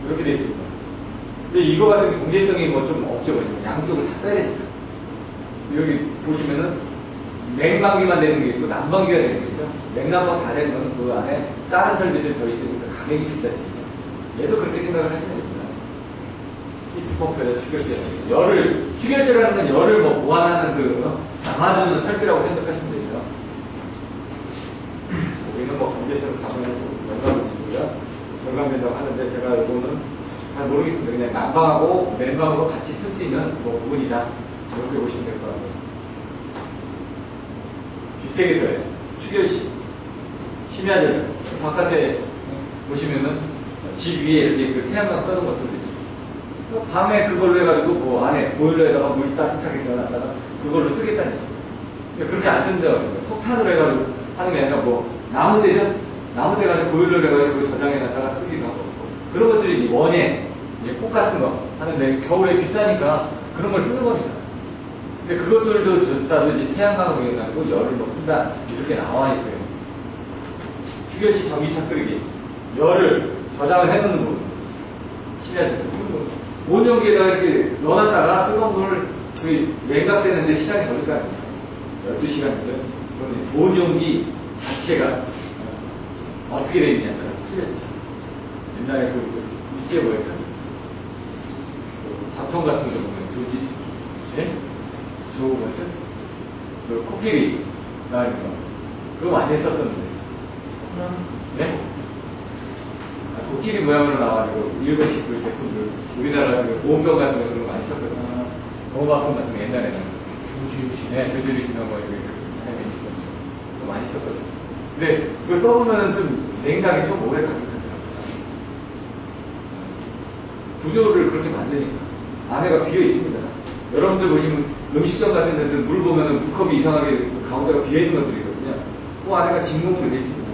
이렇게 되어 있습니다. 근데 이거 같은 공개성이 뭐 좀 없죠. 양쪽을 다 써야 되니까. 여기 보시면은 냉방기만 되는 게 있고 난방기가 되는 게 있죠. 냉난방 다 되는 건 그 안에 다른 설비들이 더 있으니까 가격이 비싸지죠. 얘도 그렇게 생각을 하시면 됩니다. 히트펌프에다 축열제. 축열제라는 건 열을 뭐 보완하는 담아주는 설비라고 생각하시면 되죠. 우리는 뭐 관계성을 담으려고 연관문제고요. 절감된다고 하는데 제가 이거는 잘 모르겠습니다. 그냥 난방하고 냉방으로 같이 쓸 수 있는 뭐 부분이다. 이렇게 보시면 될 것 같아요. 주택에서의 축열시, 심야전력. 바깥에 보시면은 집 위에 이렇게 그 태양광 써는 것들도 있죠. 밤에 그걸로 해가지고 뭐 안에 보일러에다가 물 따뜻하게 데워놨다가 그걸로 쓰겠다는 거죠. 근데 그렇게 안 쓴다고. 석탄으로 해가지고 하는 게 아니라 뭐 나무대죠? 나무대 가지고 보일러를 해가지고 저장해놨다가 쓰기도 하고. 그런 것들이 이제 원예, 이제 꽃 같은 거 하는데 겨울에 비싸니까 그런 걸 쓰는 겁니다. 근데 그것들도 조차도 이제 태양광으로 해가지고 열을 뭐 쓴다 이렇게 나와 있고요. 추결식 전기차 끓이기, 열을 저장을 해놓는 부분. 온용기에다가 이렇게 넣어놨다가 뜨거운 물을 그 냉각되는데 시간이 걸릴 거 아닙니까? 12시간 됐어요. 그런데 온용기 자체가 어떻게 되어 있냐면 틀렸어요. 옛날에 그 일제 뭐였죠? 밥통 같은 거 보면 조지, 예? 조 뭐였죠? 그 코끼리 나는 거 그거 많이 했었었는데 네? 코끼리 모양으로 나와가지고 일본식 그 제품들 우리나라 같은 보온병 같은 거 그런 거 많이 썼거든요. 보호밥통 같은 거 옛날에는 조지루시 네, 조지루시 나온 거 그거 많이 썼거든요. 근데 그거 써보면 좀 냉각이 좀 오래 가긴 하더라고요. 구조를 그렇게 만드니까 안에가 비어 있습니다. 여러분들 보시면 음식점 같은 데서 물 보면은 두 컵이 이상하게 가운데가 비어 있는 것들이 있거든요. 그 안에가 진공으로 되어 있습니다.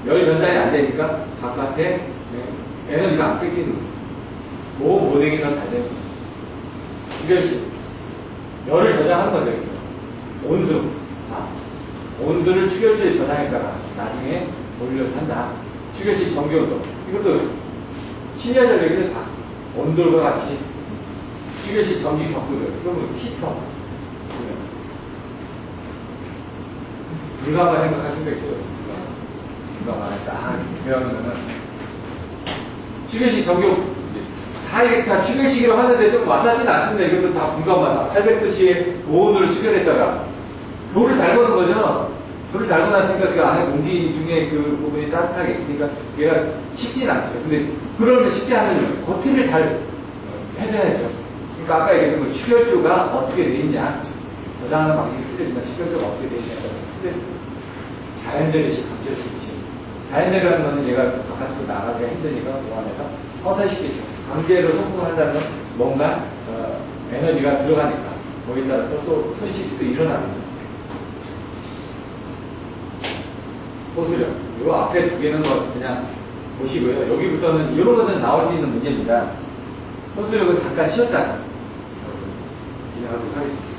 열 전달이 안 되니까 바깥에 에너지가 안 뺏기는 거죠. 모닝이 더 잘 됩니다. 추결식 열을 저장하는 거죠. 온수 온수를 추결조에 저장했다가 나중에 돌려서 한다. 추결식 전기온도 이것도 실내 전력이 다 온도가 같이 추결식 전기 격구들 그러면 히터 불가마 생각하시면 되겠죠. 불가마 딱 배우면은 추결식 전기 다 추결식으로 하는데 좀 와닿지는 않습니다. 이것도 다 불가마사 800도씨의 고온으로 추결했다가 돌을 달구는 거죠. 돌을 달고 났으니까 그 안에 공기 중에 그 부분이 따뜻하게 있으니까 얘가 식진 않죠. 근데 그러면 식지 않으면 겉을 잘 해줘야죠. 그러니까 아까 얘기했던 그 추결조가 어떻게 돼 있냐. 저장하는 방식이 틀려지만 추결조가 어떻게 돼 있냐가 틀려집니다. 자연재래식 강제 스위치. 자연재래라는 것은 얘가 바깥으로 나가기가 힘드니까 그 안에서 허사시키죠. 강제로 성공한다는 건 뭔가 에너지가 들어가니까 거기에 따라서 또 손실이 또 일어납니다. 호수력. 요 앞에 두 개는 뭐 그냥 보시고요. 여기부터는 이런 것은 나올 수 있는 문제입니다. 호수력은 잠깐 쉬었다가 진행하도록 하겠습니다.